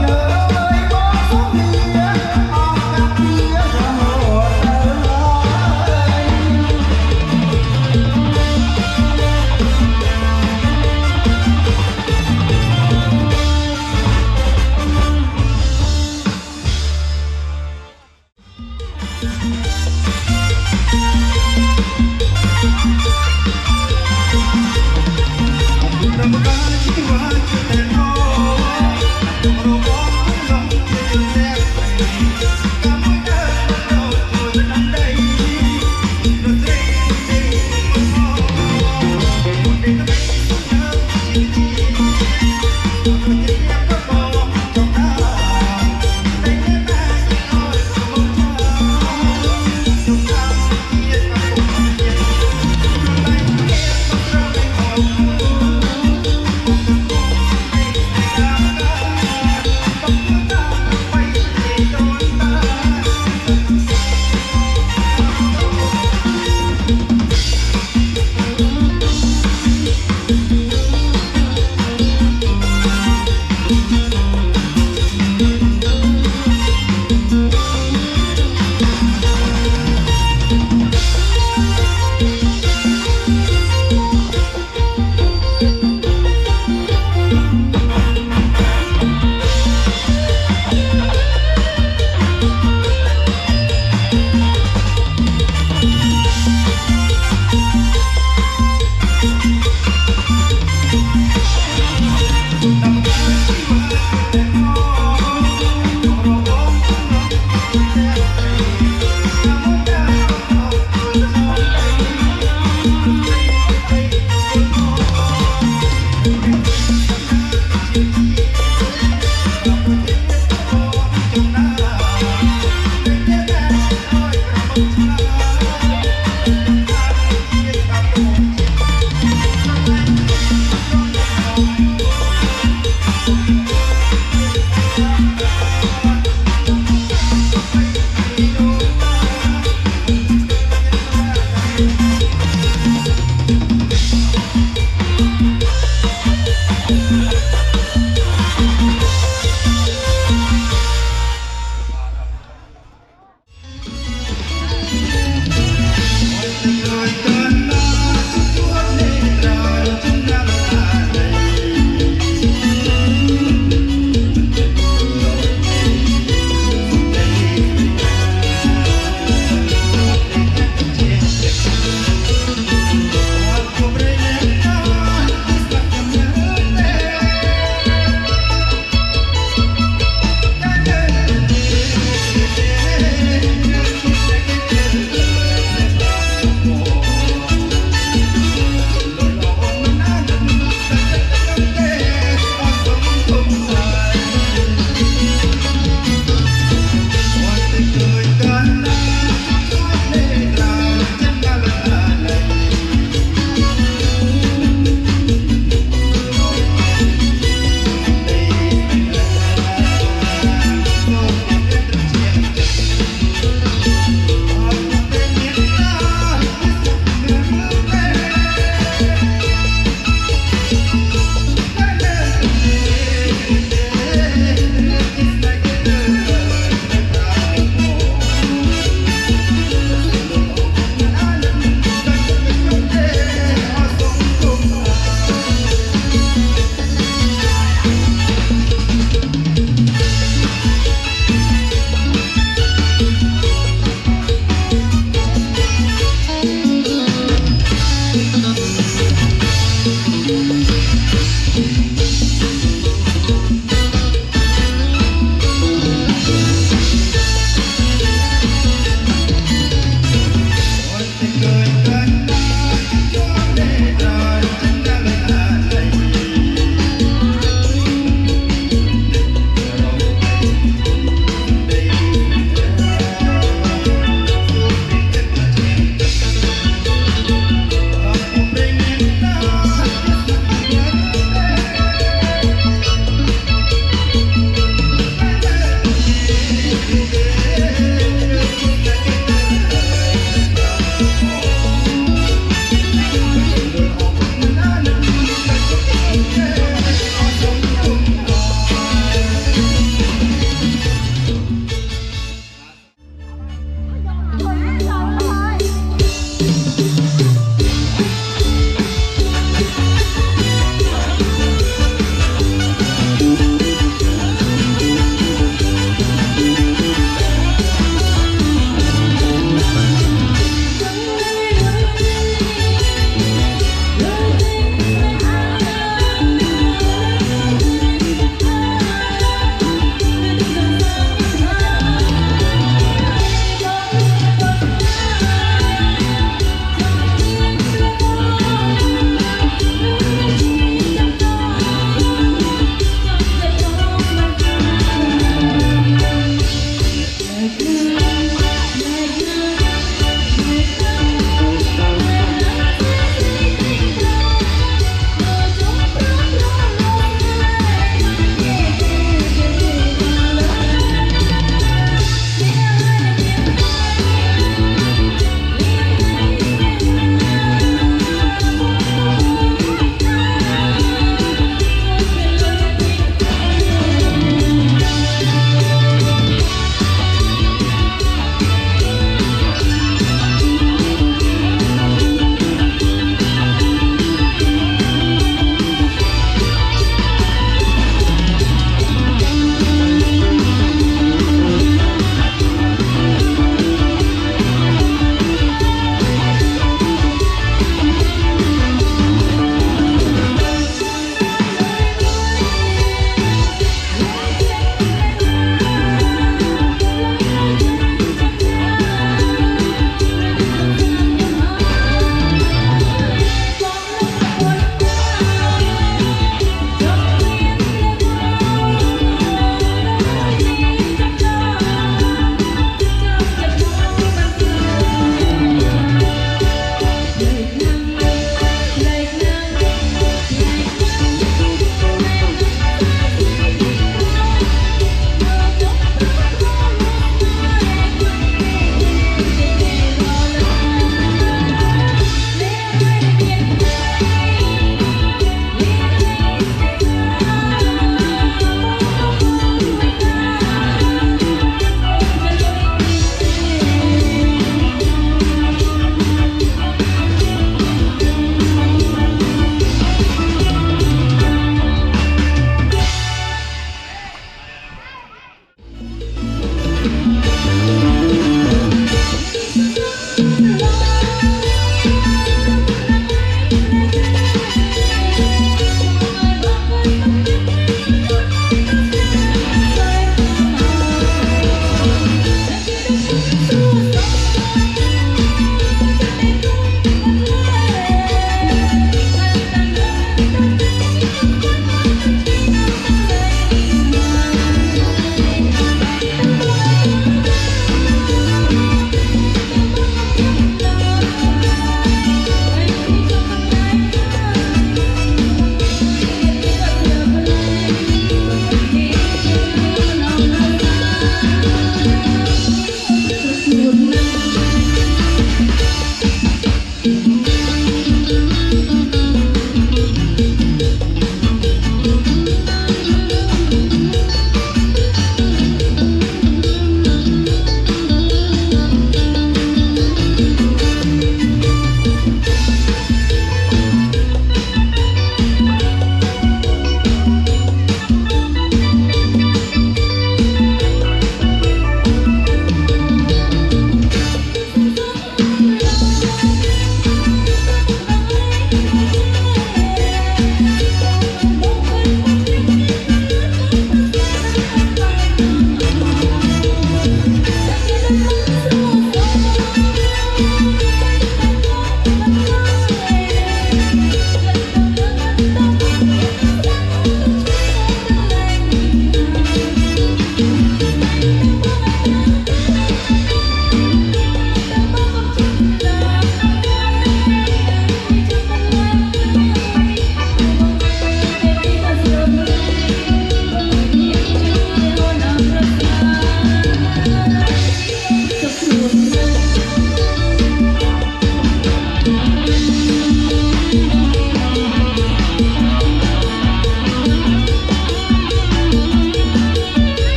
lỡ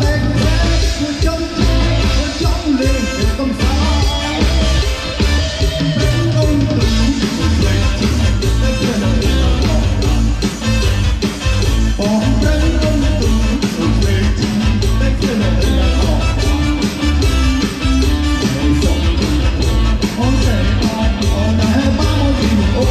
lên thế tôi trong lên để công sao ông từng lên để kia là bỏ đến ông từng lên để kia là ông sẽ còn để bao tình ô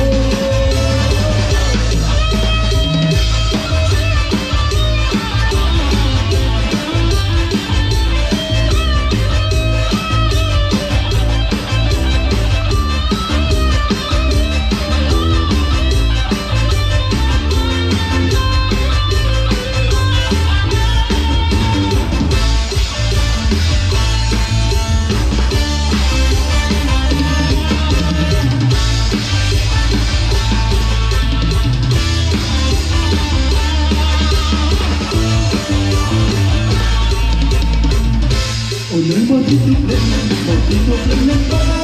ôi nhớ một tí tục lên một tí tục lên lên